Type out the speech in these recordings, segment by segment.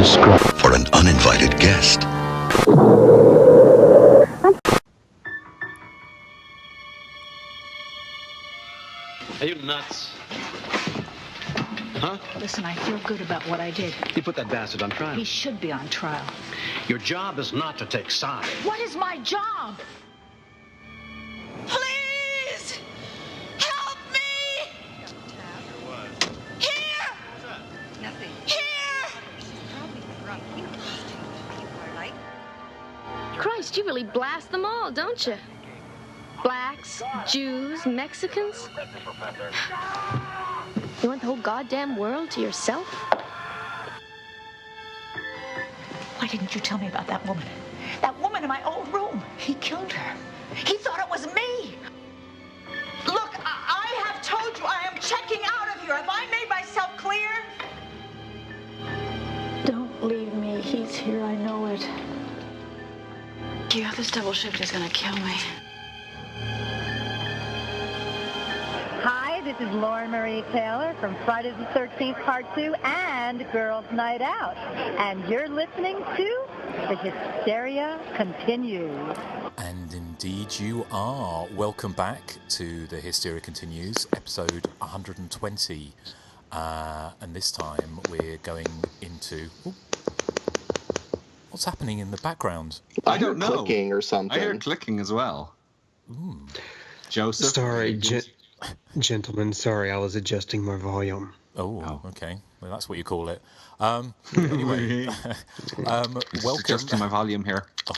describe. For an uninvited guest. Are you nuts? Huh? Listen, I feel good about what I did. You put that bastard on trial. He should be on trial. Your job is not to take sides. What is my job? Please! Help me! Here! Nothing. Here! Probably drunk. You are like. Christ, you really blast them all, don't you? Blacks, Jews, Mexicans. You want the whole goddamn world to yourself? Why didn't you tell me about that woman? That woman in my old room. He killed her. He thought it was me. Look, I have told you I am checking out of here. Have I made myself clear? Don't leave me. He's here. I know it. Yeah, this double shift is gonna kill me. Hi, this is Lauren Marie Taylor from Friday the 13th Part 2 and Girls Night Out. And you're listening to The Hysteria Continues. And indeed you are. Welcome back to The Hysteria Continues, episode 120. And this time we're going into... Ooh, what's happening in the background? I don't know. Clicking or something. I heard clicking as well. Joseph? Sorry, gentlemen. Sorry, I was adjusting my volume. Oh, okay. Well, that's what you call it. Anyway, welcome. Adjusting my volume here. Oh.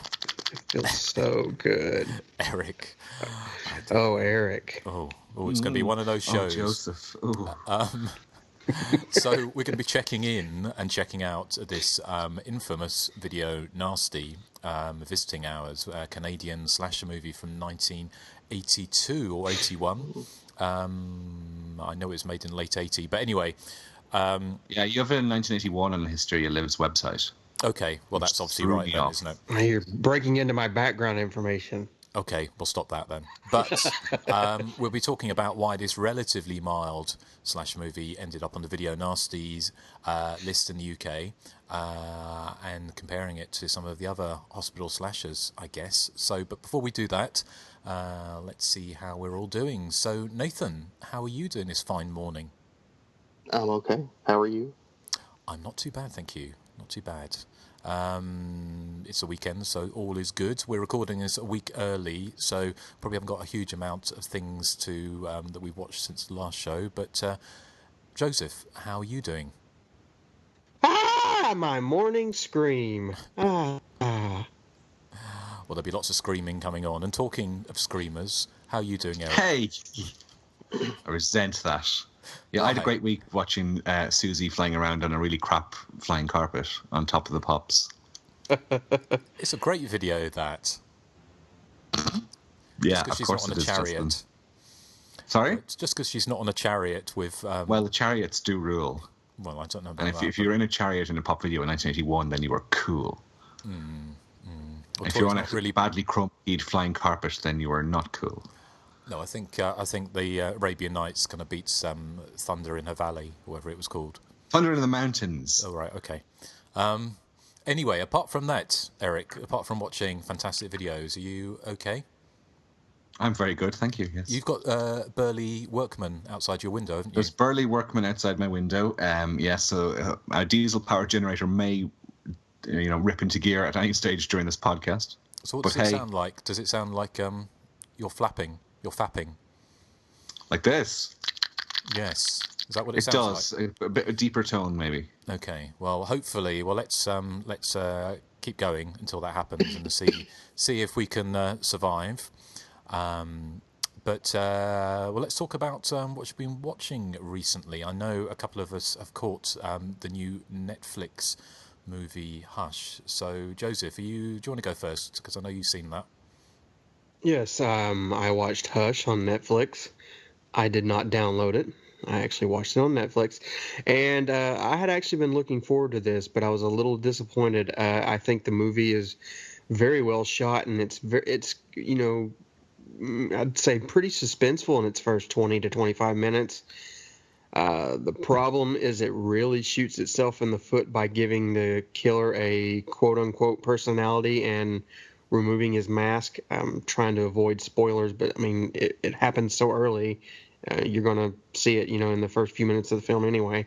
It feels so good. Eric. Oh, Eric. Oh, it's going to be one of those shows. Oh, Joseph. Ooh. So we're going to be checking in and checking out this infamous video, Nasty, Visiting Hours, a Canadian slasher movie from 1982 or 81. I know it was made in late 80, but anyway. Yeah, you have it in 1981 on the Hysteria Lives website. Okay, well that's obviously right then, isn't it? You're breaking into my background information. Okay, we'll stop that then. But we'll be talking about why this relatively mild slasher movie ended up on the Video Nasties list in the UK and comparing it to some of the other hospital slashers, I guess. So, but before we do that, let's see how we're all doing. So, Nathan, how are you doing this fine morning? I'm okay. How are you? I'm not too bad, thank you. Not too bad. It's a weekend, so all is good. We're recording this a week early, so probably haven't got a huge amount of things to that we've watched since the last show. But Joseph, how are you doing? My morning scream. Well, there'll be lots of screaming coming on. And talking of screamers, how are you doing, Erik? Hey! I resent that. Yeah, I had a great week watching Susie flying around on a really crap flying carpet on top of the pops. It's a great video, that. Yeah, of course she's not on it a is, chariot. Justin. Sorry? It's just because she's not on a chariot with... Well, the chariots do rule. Well, I don't know about and that. if you're in a chariot in a pop video in 1981, then you were cool. Well, if you're on a really badly crumped flying carpet, then you are not cool. No, I think the Arabian Nights kind of beats Thunder in a Valley, whatever it was called. Thunder in the Mountains. Oh, right, okay. Anyway, apart from that, Erik, apart from watching fantastic videos, are you okay? I'm very good, thank you, yes. You've got burly workmen outside your window, haven't you? There's burly workmen outside my window. So a diesel power generator may, rip into gear at any stage during this podcast. So what does it sound like? Does it sound like you're flapping? You're fapping? Like this? Yes. Is that what it sounds like? It does. A bit of deeper tone, maybe. Okay. Well, hopefully. Well, let's keep going until that happens and see if we can survive. But let's talk about what you've been watching recently. I know a couple of us have caught the new Netflix movie Hush. So, Joseph, do you want to go first? Because I know you've seen that. Yes, I watched Hush on Netflix. I did not download it. I actually watched it on Netflix. And I had actually been looking forward to this, but I was a little disappointed. I think the movie is very well shot, and it's I'd say pretty suspenseful in its first 20 to 25 minutes. The problem is it really shoots itself in the foot by giving the killer a quote-unquote personality and removing his mask. I'm trying to avoid spoilers, but I mean, it happens so early. You're going to see it, in the first few minutes of the film anyway.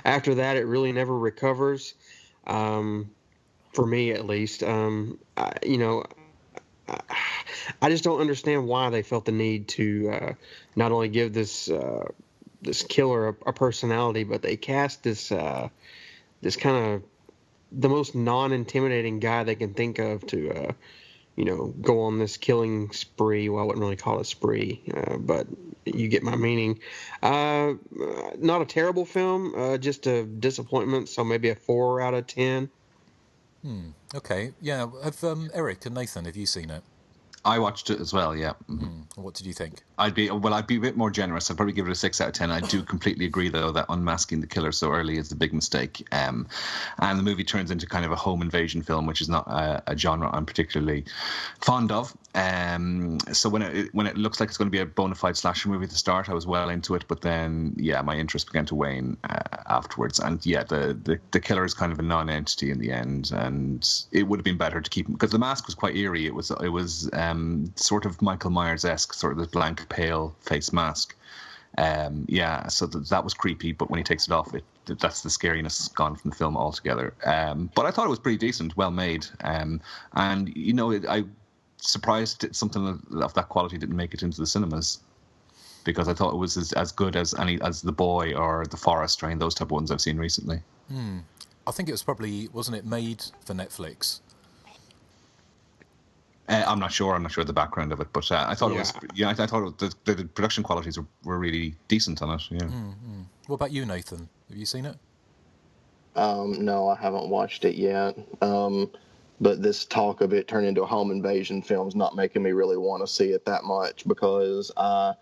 After that, it really never recovers, for me at least. I just don't understand why they felt the need to not only give this killer a personality, but they cast this kind of the most non-intimidating guy they can think of to go on this killing spree. Well, I wouldn't really call it a spree, but you get my meaning. Not a terrible film, just a disappointment, so maybe a 4 out of 10. Okay, yeah. Have Erik and Nathan, have you seen it? I watched it as well, yeah. What did you think? I'd be a bit more generous. I'd probably give it a 6 out of 10. I do completely agree, though, that unmasking the killer so early is the big mistake. And the movie turns into kind of a home invasion film, which is not a genre I'm particularly fond of. So when it looks like it's going to be a bona fide slasher movie at the start, I was well into it, but then my interest began to wane afterwards. And the killer is kind of a non-entity in the end, and it would have been better to keep him, because the mask was quite eerie. It was sort of Michael Myers-esque, sort of this blank, pale face mask. So that was creepy, but when he takes it off, that's the scariness gone from the film altogether. But I thought it was pretty decent, well made, and I surprised something of that quality didn't make it into the cinemas, because I thought it was as good as The Boy or The Forest, or those type of ones I've seen recently. I think it was probably, wasn't it made for Netflix? I'm not sure. I'm not sure the background of it, but I thought it was. I thought the production qualities were really decent on it. Yeah. What about you, Nathan? Have you seen it? No, I haven't watched it yet. But this talk of it turning into a home invasion film is not making me really want to see it that much, because I'm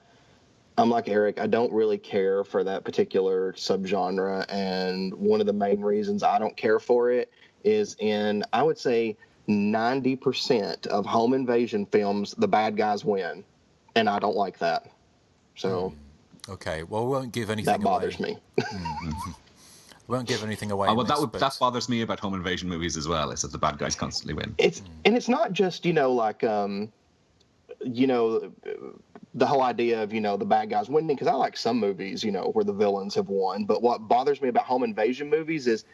like Erik. I don't really care for that particular subgenre, and one of the main reasons I don't care for it is I would say 90% of home invasion films, the bad guys win, and I don't like that. So, okay, well, we won't give anything. That bothers me. We won't give anything away. That bothers me about home invasion movies as well. Is that the bad guys constantly win? And it's not just the whole idea of the bad guys winning, because I like some movies where the villains have won. But what bothers me about home invasion movies is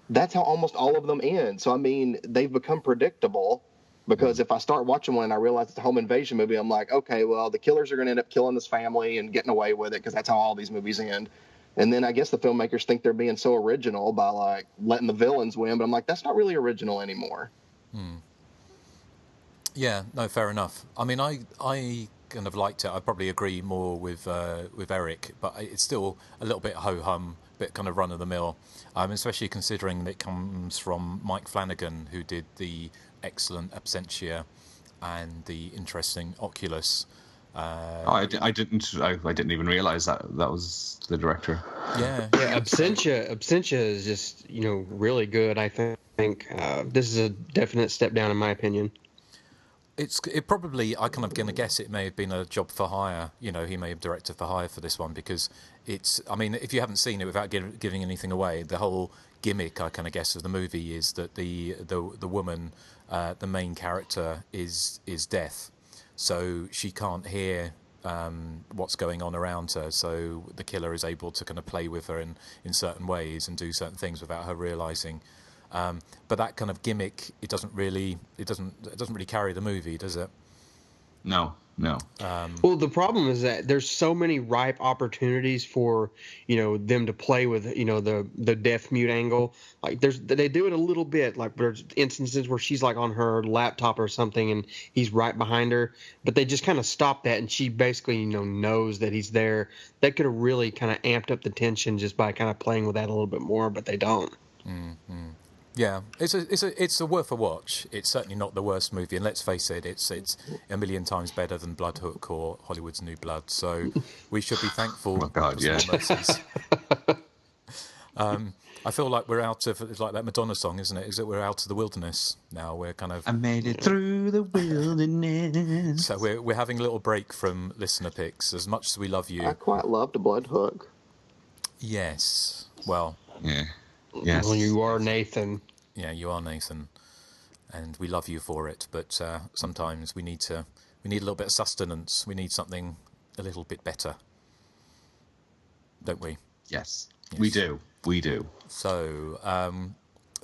that's how almost all of them end. So, I mean, they've become predictable, because if I start watching one and I realize it's a home invasion movie, I'm like, okay, well, the killers are going to end up killing this family and getting away with it, because that's how all these movies end. And then I guess the filmmakers think they're being so original by, like, letting the villains win. But I'm like, that's not really original anymore. Yeah, no, fair enough. I mean, I kind of liked it. I probably agree more with Erik, but it's still a little bit ho-hum, bit kind of run-of-the-mill, especially considering that it comes from Mike Flanagan, who did the excellent Absentia and the interesting Oculus. I didn't even realize that was the director. Yeah. Absentia is just really good. I think this is a definite step down in my opinion. It probably, I kind of going to guess it may have been a job for hire. He may have directed for hire for this one, because I mean, if you haven't seen it, without giving anything away, the whole gimmick, I kind of guess, of the movie is that the woman, the main character, is deaf, so she can't hear what's going on around her. So the killer is able to kind of play with her in certain ways and do certain things without her realizing. But that kind of gimmick, it doesn't really carry the movie, does it? No. Well, the problem is that there's so many ripe opportunities for them to play with the deaf mute angle. Like they do it a little bit. Like there's instances where she's like on her laptop or something and he's right behind her, but they just kind of stop that and she basically knows that he's there. That could have really kind of amped up the tension just by kind of playing with that a little bit more, but they don't. Mm-hmm. Yeah, it's a worth a watch. It's certainly not the worst movie, and let's face it, it's a million times better than Bloodhook or Hollywood's New Blood. So we should be thankful. Oh my God, yeah. I feel like we're out of, it's like that Madonna song, isn't it? Is that we're out of the wilderness now? We're kind of. I made it through the wilderness. So we're having a little break from listener picks. As much as we love you, I quite loved Bloodhook. Yes. Well. Yeah. Yes. Well, you are Nathan. Yeah, you are Nathan, and we love you for it. But sometimes we need a little bit of sustenance. We need something a little bit better, don't we? Yes. We do. We do. So,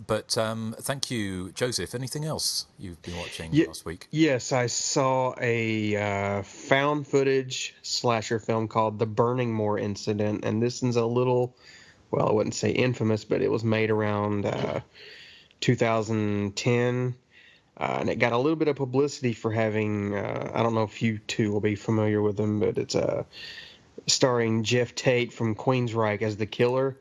but thank you, Joseph. Anything else you've been watching last week? Yes, I saw a found footage slasher film called The Burningmore Incident, and this is a little, well, I wouldn't say infamous, but it was made around 2010, and it got a little bit of publicity for having, I don't know if you two will be familiar with them, but it's starring Jeff Tate from Queensryche as the killer.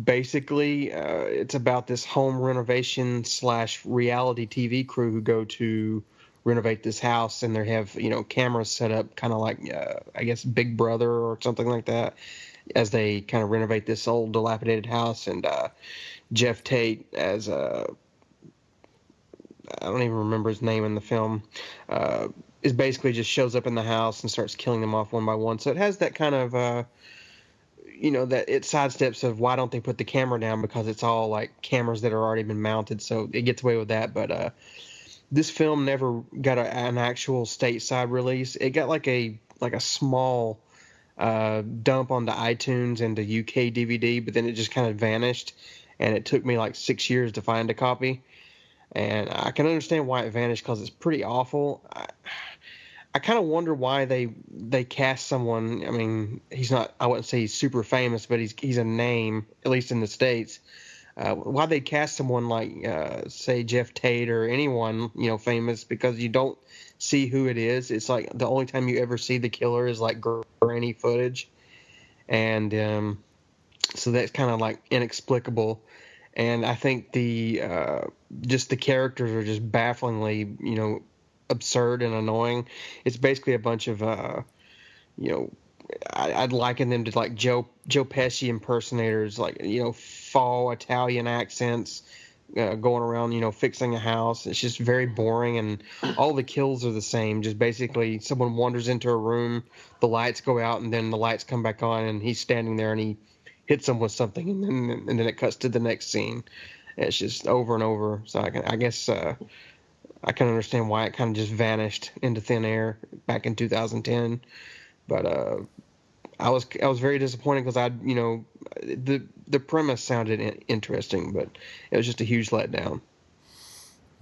Basically, it's about this home renovation / reality TV crew who go to renovate this house, and they have, cameras set up kind of like, I guess, Big Brother or something like that, as they kind of renovate this old dilapidated house. And Jeff Tate as I don't even remember his name in the film, is basically just shows up in the house and starts killing them off one by one. So it has that kind of, that it sidesteps of why don't they put the camera down, because it's all like cameras that are already been mounted. So it gets away with that. But this film never got an actual stateside release. It got like a small dump onto iTunes and the UK DVD, but then it just kind of vanished. And it took me like 6 years to find a copy. And I can understand why it vanished, because it's pretty awful. I kind of wonder why they cast someone. I mean, he's not, I wouldn't say he's super famous, but he's a name, at least in the States. Why they cast someone like, say, Jeff Tate or anyone, famous, because you don't see who it is. It's like the only time you ever see the killer is like grainy footage. And so that's kind of like inexplicable. And I think just the characters are just bafflingly, absurd and annoying. It's basically a bunch of, I'd liken them to like Joe Pesci impersonators, like, fall Italian accents, going around, fixing a house. It's just very boring, and all the kills are the same. Just basically someone wanders into a room, the lights go out, and then the lights come back on, and he's standing there, and he hits them with something, and then it cuts to the next scene. It's just over and over. So I guess I can understand why it kind of just vanished into thin air back in 2010. But I was very disappointed, because the premise sounded interesting, but it was just a huge letdown.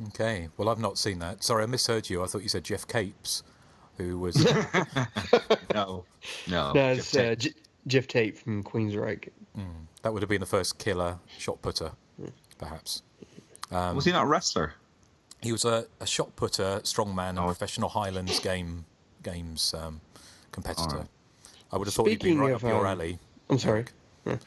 Okay, well, I've not seen that. Sorry, I misheard you. I thought you said Jeff Capes, who was no, it's Jeff Tate from Queensryche. That would have been the first killer shot putter, perhaps. Was he not a wrestler? He was a shot putter, strongman, and professional Highlands games competitor. Right. I would have thought he'd been right up your alley. I'm sorry. Yeah.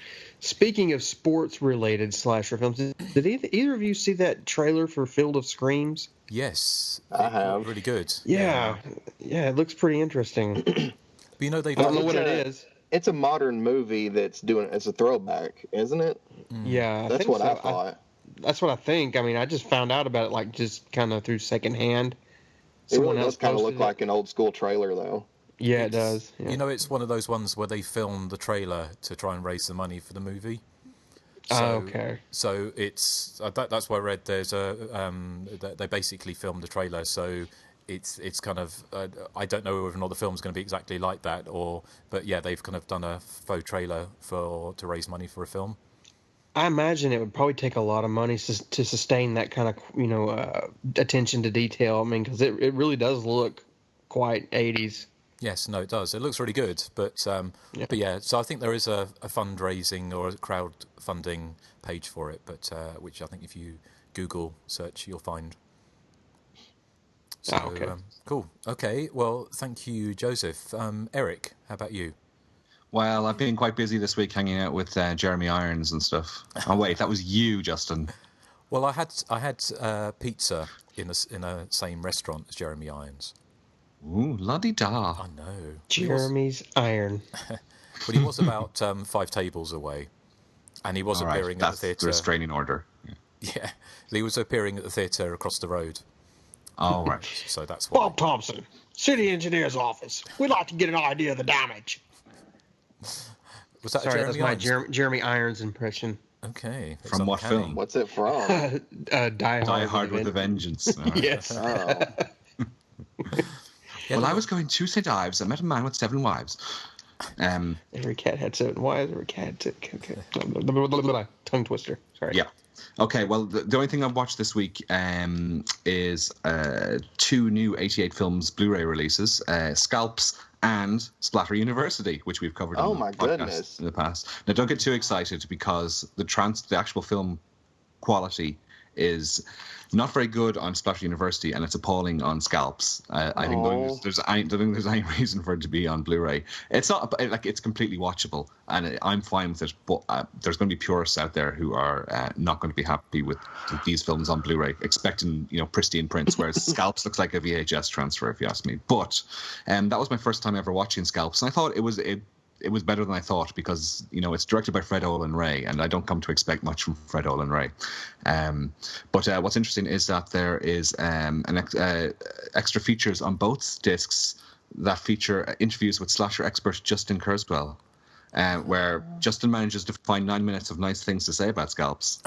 Speaking of sports-related slasher films, did either of you see that trailer for Field of Screams? Yes, I have. Really good. Yeah, it looks pretty interesting. But I don't know what it is. It's a modern movie it's a throwback, isn't it? Yeah, that's what I thought. That's what I think. I mean, I just found out about it like just kind of through secondhand. It really does kind of look like an old school trailer, though. Yeah, it does. Yeah. It's one of those ones where they filmed the trailer to try and raise the money for the movie. Okay. So it's that's why I read there's they basically filmed the trailer. So it's kind of I don't know whether or not the film's going to be exactly like that, but yeah, they've kind of done a faux trailer to raise money for a film. I imagine it would probably take a lot of money to sustain that kind of attention to detail. I mean, because it really does look quite 80s. Yes, no, it does. It looks really good, but yeah. So I think there is a fundraising or a crowdfunding page for it, but which I think if you Google search, you'll find. So, okay. Cool. Okay. Well, thank you, Joseph. Erik, how about you? Well, I've been quite busy this week hanging out with Jeremy Irons and stuff. Oh wait, that was you, Justin. Well, I had pizza in the same restaurant as Jeremy Irons. Ooh, la-di-da. I know. Jeremy's Iron. But he was about 5 tables away, and he was appearing at the theatre. That's the restraining order. Yeah, he was appearing at the theatre across the road. Oh, right. So that's why. Bob Thompson, City Engineer's Office. We'd like to get an idea of the damage. Was that Sorry, a that's Jeremy my Irons? Jeremy Irons impression. Okay. It's From what uncanny. film? What's it from? Die Hard with a Vengeance. All right. Yes. Oh. Well, I was going to St. Ives. I met a man with 7 wives. Every cat had 7 wives. Every cat. Okay. Tongue twister. Sorry. Yeah. Okay. Well, the only thing I've watched this week is 2 new 88 films Blu-ray releases: Scalps and Splatter University, which we've covered. Oh on my the podcast goodness. in the past. Now, don't get too excited because the actual film quality is not very good on Splatter University, and it's appalling on Scalps. I think I don't think there's any reason for it to be on Blu-ray. It's not like it's completely watchable, and I'm fine with it. But there's going to be purists out there who are not going to be happy with these films on Blu-ray, expecting pristine prints, whereas Scalps looks like a VHS transfer, if you ask me. But that was my first time ever watching Scalps, and I thought it was better than I thought because it's directed by Fred Olen Ray, and I don't come to expect much from Fred Olen Ray. But what's interesting is that there is extra features on both discs that feature interviews with slasher expert Justin Kurzweil, where Justin manages to find 9 minutes of nice things to say about Scalps.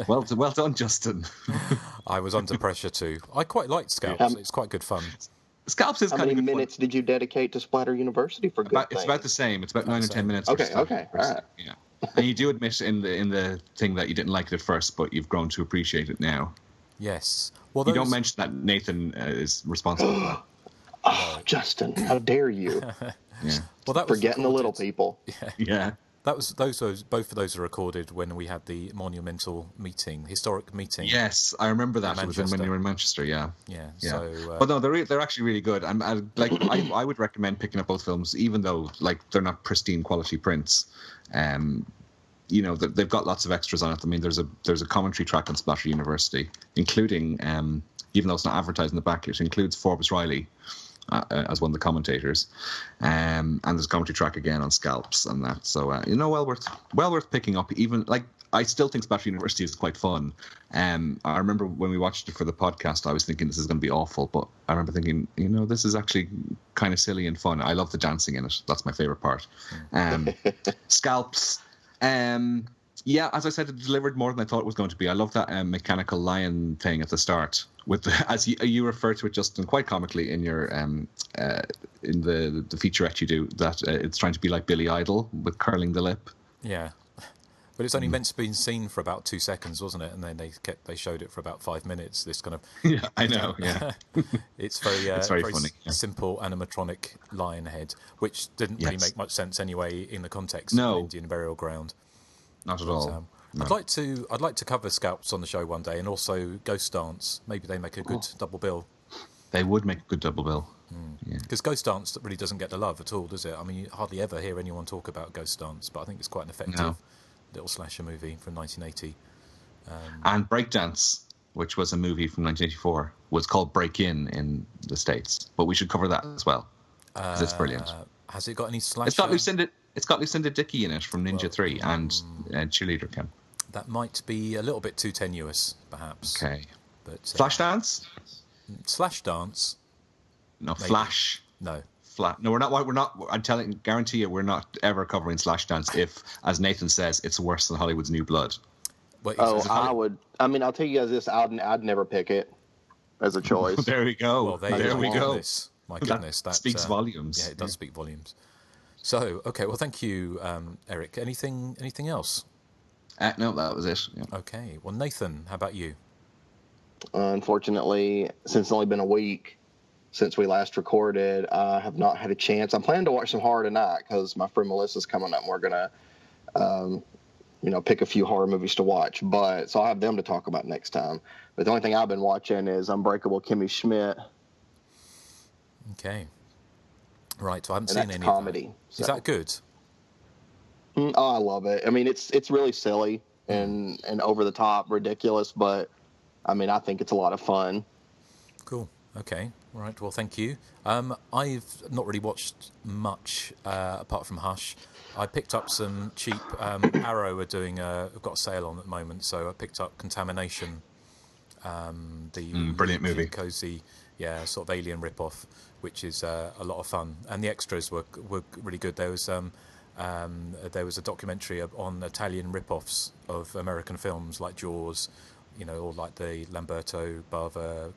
Well done, Justin. I was under pressure too. I quite liked Scalps. It's quite good fun. Scalps is How kind many of minutes did you dedicate to Splatter University for good It's about the same. It's about 9 or 10 minutes. Okay, for okay, all right. Yeah, and you do admit in the thing that you didn't like it at first, but you've grown to appreciate it now. Yes. Well, you don't mention that Nathan is responsible for that. Oh, Justin, how dare you? Yeah. Well, that was forgetting the little people. Yeah. That was both of those are recorded when we had the monumental meeting, historic meeting. Yes, I remember that. It was when you were in Manchester. Yeah. Yeah. So, but no, they're actually really good. I would recommend picking up both films, even though they're not pristine quality prints. They've got lots of extras on it. I mean, there's a commentary track on Splatter University, including even though it's not advertised in the back, it includes Forbes Riley as one of the commentators, and there's a commentary track again on Scalps and that. So well worth picking up. Even I still think Splatter University is quite fun. I remember when we watched it for the podcast, I was thinking this is going to be awful, but I remember thinking, this is actually kind of silly and fun. I love the dancing in it. That's my favorite part. Scalps. Yeah, as I said, it delivered more than I thought it was going to be. I love that mechanical lion thing at the start, with as you refer to it, Justin, quite comically in your in the featurette you do, that it's trying to be like Billy Idol with curling the lip. Yeah, but it's only meant to be seen for about 2 seconds, wasn't it? And then they showed it for about 5 minutes. This kind of yeah, I know. Yeah, it's very funny. Yeah. Simple animatronic lion head, which didn't really make much sense anyway in the context of Indian burial ground. Not at all. No. I'd like to cover Scalps on the show one day, and also Ghost Dance. Maybe they make a good double bill. They would make a good double bill. Because Ghost Dance really doesn't get the love at all, does it? I mean, you hardly ever hear anyone talk about Ghost Dance, but I think it's quite an effective little slasher movie from 1980. And Breakdance, which was a movie from 1984, was called Break In the States. But we should cover that as well, because it's brilliant. Has it got any slasher? It's got Lucinda Dickey in it from Ninja 3 and Cheerleader Kim. That might be a little bit too tenuous, perhaps. Okay. But Flashdance? Slash Dance? No, maybe. Flash. No. No, we're not. Guarantee you, we're not ever covering Slashdance if, as Nathan says, it's worse than Hollywood's New Blood. I would. I mean, I'll tell you guys this: I'd never pick it as a choice. There we go. Well, there we go. My goodness, that speaks volumes. Yeah, it does speak volumes. So, okay, well, thank you, Erik. Anything else? No, that was it. Yeah. Okay. Well, Nathan, how about you? Unfortunately, since it's only been a week since we last recorded, I have not had a chance. I'm planning to watch some horror tonight because my friend Melissa's coming up, and we're gonna, pick a few horror movies to watch. But so I'll have them to talk about next time. But the only thing I've been watching is Unbreakable Kimmy Schmidt. Okay. Right. So I haven't seen any comedy. Of that. Is that good? Oh, I love it. I mean, it's really silly and over the top, ridiculous, but I mean, I think it's a lot of fun. Cool. Okay. Right. Well, thank you. I've not really watched much apart from Hush. I picked up some cheap. Arrow are doing have got a sale on at the moment, so I picked up Contamination. The brilliant movie, cozy, sort of alien ripoff, which is a lot of fun, and the extras were really good. There was There was a documentary on Italian rip-offs of American films like Jaws, or like the Lamberto Bava,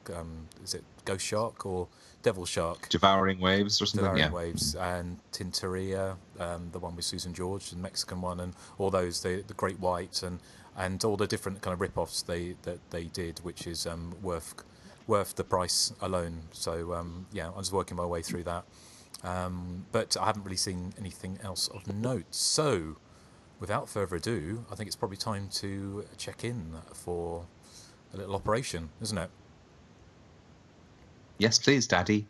is it Ghost Shark or Devil Shark? Devouring Waves or something. Devouring Waves, and Tintoria, the one with Susan George, the Mexican one, and all those, the Great White, and all the different kind of rip-offs that they did, which is worth the price alone. So I was working my way through that. But I haven't really seen anything else of note. So, without further ado, I think it's probably time to check in for a little operation, isn't it? Yes, please, Daddy.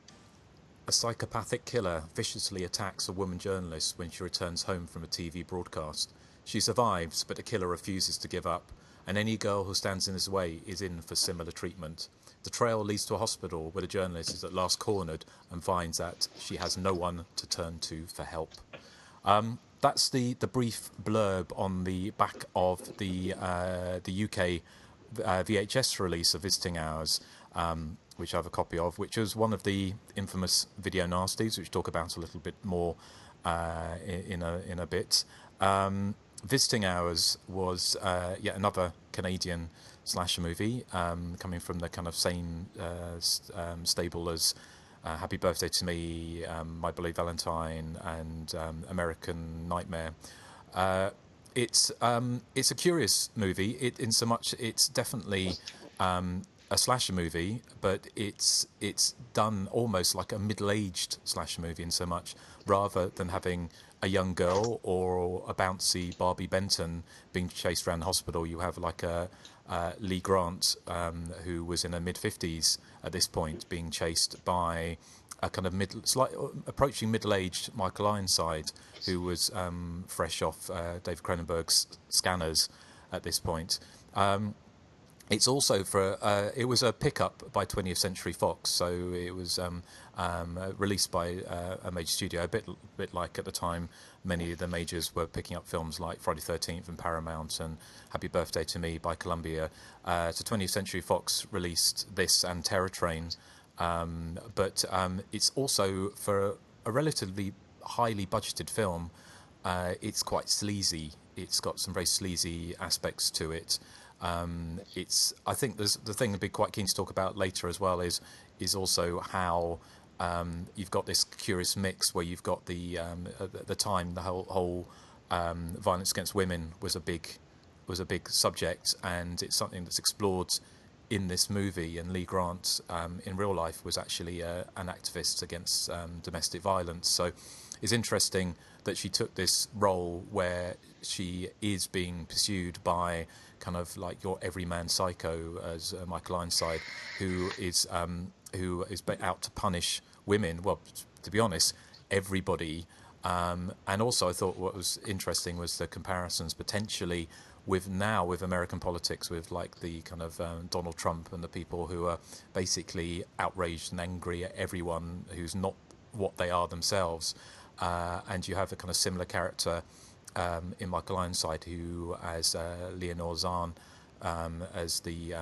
A psychopathic killer viciously attacks a woman journalist when she returns home from a TV broadcast. She survives, but the killer refuses to give up, and any girl who stands in his way is in for similar treatment. The trail leads to a hospital where the journalist is at last cornered and finds that she has no one to turn to for help. That's the brief blurb on the back of the UK VHS release of Visiting Hours, which I have a copy of, which was one of the infamous video nasties, which we'll talk about a little bit more in a bit. Visiting Hours was yet another Canadian slasher movie, coming from the kind of same stable as Happy Birthday to Me, My Bloody Valentine, and American Nightmare. It's a curious movie, in so much it's definitely a slasher movie, but it's done almost like a middle-aged slasher movie in so much, rather than having a young girl or a bouncy Barbie Benton being chased around the hospital. You have like a Lee Grant, who was in her mid-50s at this point, being chased by a kind of approaching middle-aged Michael Ironside, who was fresh off David Cronenberg's Scanners at this point. It's also it was a pickup by 20th Century Fox, so it was released by a major studio, a bit like at the time many of the majors were picking up films like Friday the 13th and Paramount and Happy Birthday to Me by Columbia. So 20th Century Fox released this and Terror Train, but it's also, for a relatively highly budgeted film, it's quite sleazy. It's got some very sleazy aspects to it. I think the thing I'd be quite keen to talk about later as well is also how you've got this curious mix where you've got at the time the whole violence against women was a big subject, and it's something that's explored in this movie. And Lee Grant in real life was actually an activist against domestic violence, so it's interesting that she took this role where she is being pursued by kind of like your everyman psycho as Michael Ironside, who is out to punish women. Well, to be honest, everybody. And also, I thought what was interesting was the comparisons potentially with American politics, with like the kind of Donald Trump and the people who are basically outraged and angry at everyone who's not what they are themselves. And you have a kind of similar character in Michael Ironside, who as Leonore Zahn, as the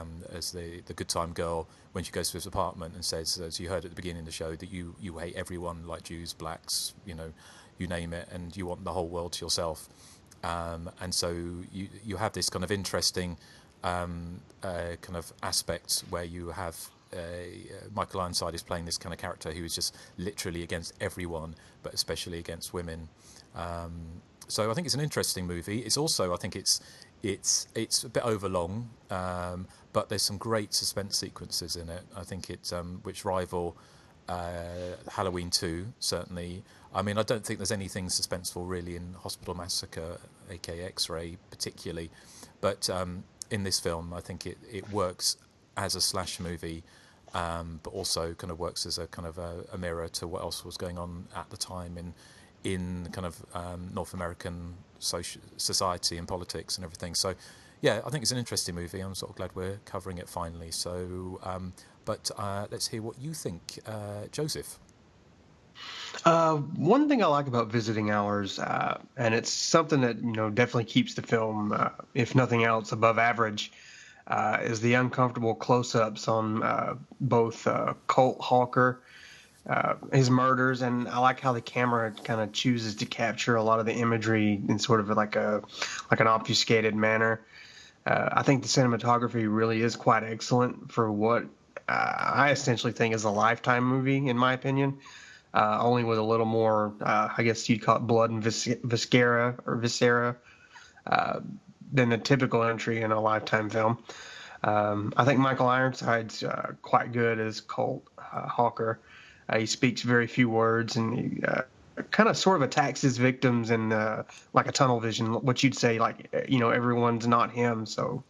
good time girl, when she goes to his apartment and says, as you heard at the beginning of the show, that you hate everyone, like Jews, blacks, you name it, and you want the whole world to yourself. And so you have this kind of interesting kind of aspect where you have Michael Ironside is playing this kind of character who is just literally against everyone, but especially against women. So I think it's an interesting movie. It's also, I think it's a bit overlong, but there's some great suspense sequences in it. I think which rival Halloween 2, certainly. I mean, I don't think there's anything suspenseful really in Hospital Massacre, aka X-Ray, particularly. But in this film, I think it works as a slash movie, but also kind of works as a kind of a mirror to what else was going on at the time in kind of North American society and politics and everything. So, yeah, I think it's an interesting movie. I'm sort of glad we're covering it finally. So, but let's hear what you think, Joseph. One thing I like about Visiting Hours, and it's something that definitely keeps the film, if nothing else, above average, is the uncomfortable close-ups on both Colt Hawker his murders, and I like how the camera kind of chooses to capture a lot of the imagery in sort of like an obfuscated manner. I think the cinematography really is quite excellent for what I essentially think is a Lifetime movie, in my opinion. Only with a little more, I guess you'd call it blood and viscera than the typical entry in a Lifetime film. I think Michael Ironside's quite good as Colt Hawker. He speaks very few words, and he kind of sort of attacks his victims in like a tunnel vision, what you'd say, like, everyone's not him, so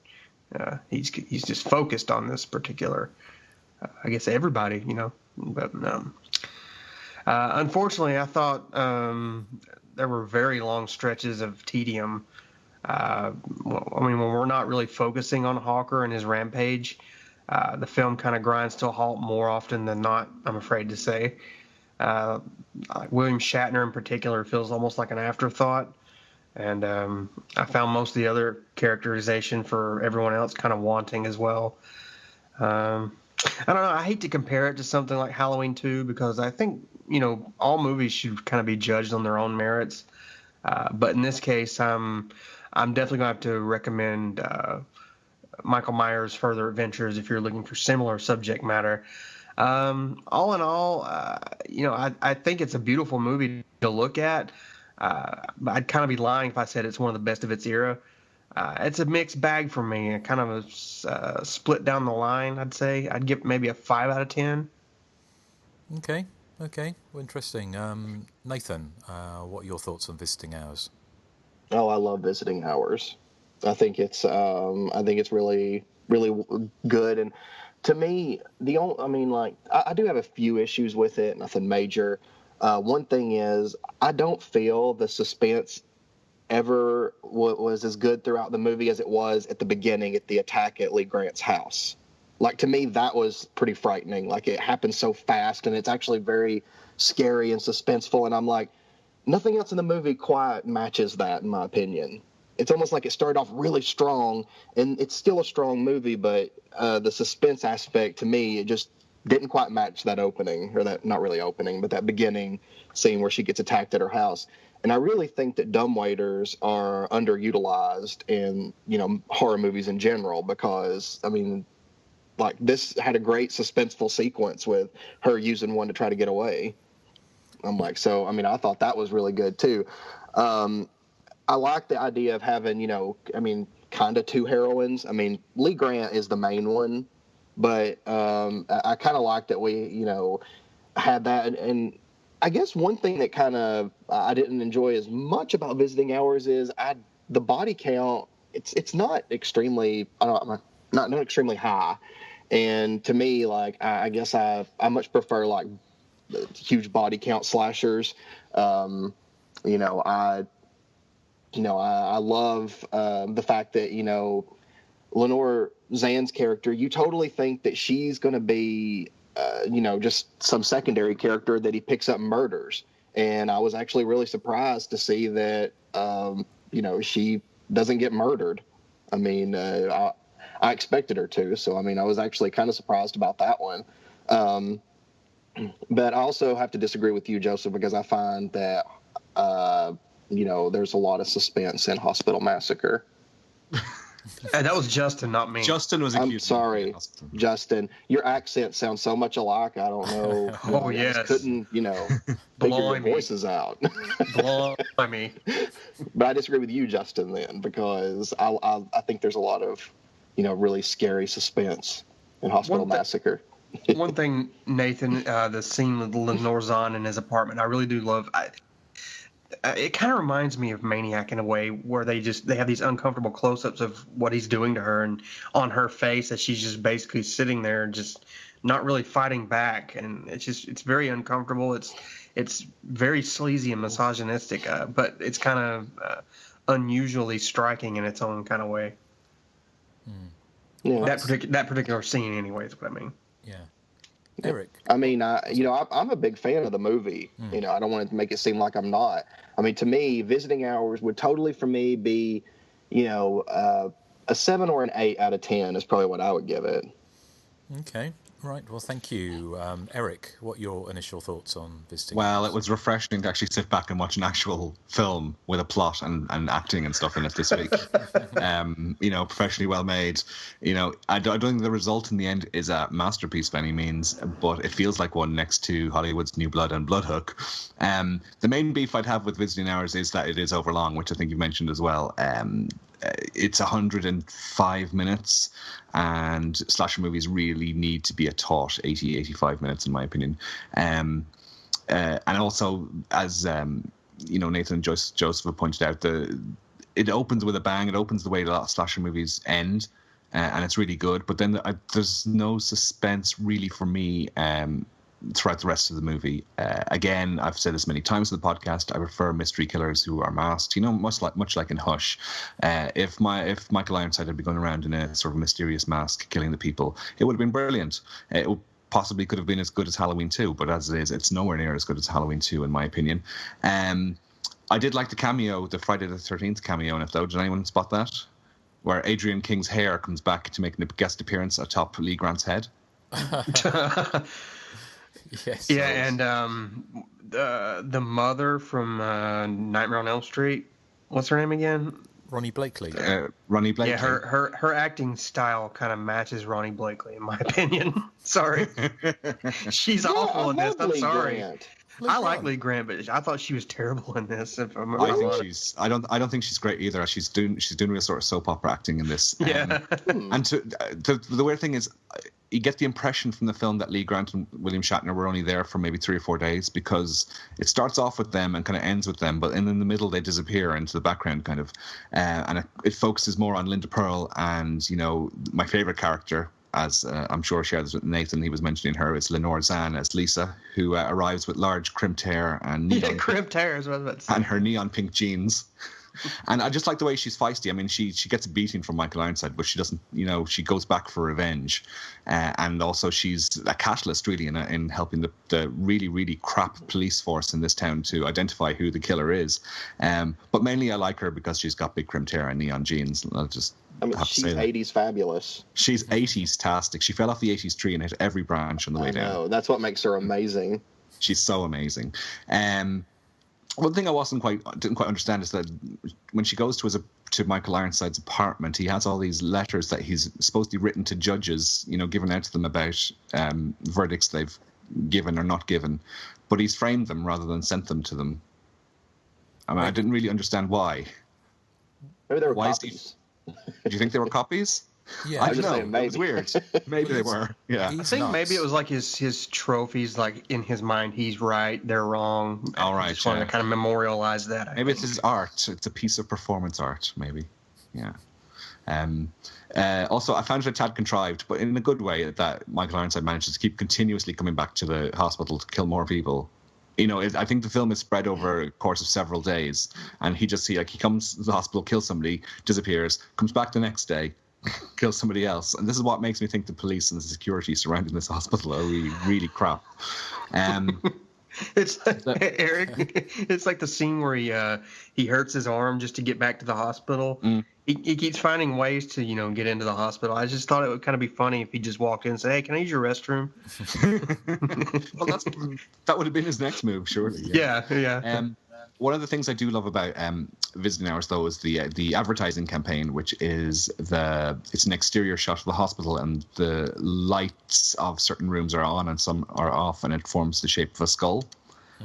he's just focused on this particular, I guess, everybody, But unfortunately, I thought there were very long stretches of tedium. When we're not really focusing on Hawker and his rampage, the film kind of grinds to a halt more often than not, I'm afraid to say. William Shatner in particular feels almost like an afterthought, and I found most of the other characterization for everyone else kind of wanting as well. I don't know. I hate to compare it to something like Halloween 2 because I think, all movies should kind of be judged on their own merits. But in this case, I'm definitely going to have to recommend Michael Myers' Further Adventures if you're looking for similar subject matter. All in all, I think it's a beautiful movie to look at. I'd kind of be lying if I said it's one of the best of its era. It's a mixed bag for me, kind of a split down the line, I'd say. I'd give it maybe a 5 out of 10. Okay. Well, interesting. Nathan, what are your thoughts on Visiting Hours? Oh, I love Visiting Hours. I think it's really, really good. And to me, I do have a few issues with it, nothing major. One thing is, I don't feel the suspense ever was as good throughout the movie as it was at the beginning at the attack at Lee Grant's house. Like, to me, that was pretty frightening. Like, it happened so fast, and it's actually very scary and suspenseful. And I'm like, nothing else in the movie quite matches that, in my opinion. It's almost like it started off really strong, and it's still a strong movie, but the suspense aspect, to me, it just didn't quite match that opening, or that, not really opening, but that beginning scene where she gets attacked at her house. And I really think that dumbwaiters are underutilized in, horror movies in general, because, like, this had a great suspenseful sequence with her using one to try to get away. I'm like, so, I thought that was really good too. I like the idea of having, kind of two heroines. Lee Grant is the main one, but I kind of like that we, had that. And I guess one thing that kind of I didn't enjoy as much about Visiting Hours is the body count. It's not extremely, not extremely high. And to me, like, I guess I much prefer like huge body count slashers. I love the fact that, Lenore Zan's character, you totally think that she's going to be, just some secondary character that he picks up and murders. And I was actually really surprised to see that, she doesn't get murdered. I expected her to. So, I was actually kind of surprised about that one. But I also have to disagree with you, Joseph, because I find that, there's a lot of suspense in Hospital Massacre. That was Justin, not me. Justin was accused. I'm sorry, Justin. Your accent sounds so much alike. I don't know. Oh, I yes. just couldn't, figure your voices out. Blimey. But I disagree with you, Justin, then, because I think there's a lot of, really scary suspense in Hospital Massacre. One thing, Nathan, the scene with Lenore Zahn in his apartment, I really do love. It kind of reminds me of Maniac in a way, where they have these uncomfortable close-ups of what he's doing to her, and on her face as she's just basically sitting there, just not really fighting back, and it's very uncomfortable. It's very sleazy and misogynistic, but it's kind of unusually striking in its own kind of way. Yeah. That particular scene, anyway, is what I mean. Yeah. Erik. I'm a big fan of the movie. I don't want to make it seem like I'm not. To me, Visiting Hours would totally, for me, be, a 7 or an 8 out of 10 is probably what I would give it. Okay. Right, well, thank you. Eric, what are your initial thoughts on visiting? Well, it was refreshing to actually sit back and watch an actual film with a plot and acting and stuff in it this week. Professionally well made. I don't think the result in the end is a masterpiece by any means, but it feels like one next to Hollywood's New Blood and Bloodhook. The main beef I'd have with Visiting Hours is that it is overlong, which I think you mentioned as well. It's 105 minutes, and slasher movies really need to be a taut 85 minutes, in my opinion. And also, as Nathan and Joseph have pointed out, it opens with a bang. It opens the way a lot of slasher movies end, and it's really good. But then there's no suspense really for me throughout the rest of the movie. Again, I've said this many times in the podcast, I prefer mystery killers who are masked, much like in Hush. If Michael Ironside had been going around in a sort of mysterious mask killing the people, it would have been brilliant. It possibly could have been as good as Halloween 2, but as it is, it's nowhere near as good as Halloween 2 in my opinion. I did like the cameo, the Friday the 13th cameo in it though. Did anyone spot that? Where Adrian King's hair comes back to make a guest appearance atop Lee Grant's head. Yes. Yeah, and the mother from Nightmare on Elm Street, what's her name again? Ronnie Blakely. Ronnie Blakely. Yeah, her acting style kind of matches Ronnie Blakely, in my opinion. Sorry. She's awful in this. I'm sorry. I like Lee Grant, but I thought she was terrible in this. I don't think she's great either. She's doing real sort of soap opera acting in this. Yeah. And the weird thing is, you get the impression from the film that Lee Grant and William Shatner were only there for maybe 3 or 4 days, because it starts off with them and kind of ends with them, but in the middle they disappear into the background kind of, and it focuses more on Linda Pearl and my favorite character, as I'm sure I shared this with Nathan, he was mentioning her, is Lenore Zan as Lisa, who arrives with large crimped hair and crimped hair is what I was about to say. And her neon pink jeans. And I just like the way she's feisty. I mean, she gets a beating from Michael Ironside, but she doesn't, she goes back for revenge. And also she's a catalyst, really, in helping the really, really crap police force in this town to identify who the killer is. But mainly I like her because she's got big crimped hair and neon jeans. She's 80s fabulous. She's 80s-tastic. She fell off the 80s tree and hit every branch on the way down. I know. That's what makes her amazing. She's so amazing. One thing I didn't quite understand is that when she goes to Michael Ironside's apartment, he has all these letters that he's supposedly written to judges, given out to them about verdicts they've given or not given, but he's framed them rather than sent them to them. I mean, I didn't really understand why. Maybe they were copies. Do you think they were copies? Yeah, I don't know. It was weird. Maybe they were. Yeah. I think maybe it was like his trophies, like in his mind, he's right, they're wrong. All right. Just wanted to kind of memorialize that. Maybe it's his art. It's a piece of performance art, maybe. Yeah. Also, I found it a tad contrived, but in a good way, that Michael Ironside manages to keep continuously coming back to the hospital to kill more people. I think the film is spread over a course of several days, and he comes to the hospital, kills somebody, disappears, comes back the next day, kills somebody else. And this is what makes me think the police and the security surrounding this hospital are really, really crap. It's Eric. It's like the scene where he hurts his arm just to get back to the hospital. He keeps finding ways to get into the hospital. I just thought it would kind of be funny if he just walked in and said, "Hey, can I use your restroom?" Well, that would have been his next move, surely. Yeah. One of the things I do love about Visiting Hours, though, is the advertising campaign, which is it's an exterior shot of the hospital, and the lights of certain rooms are on and some are off, and it forms the shape of a skull,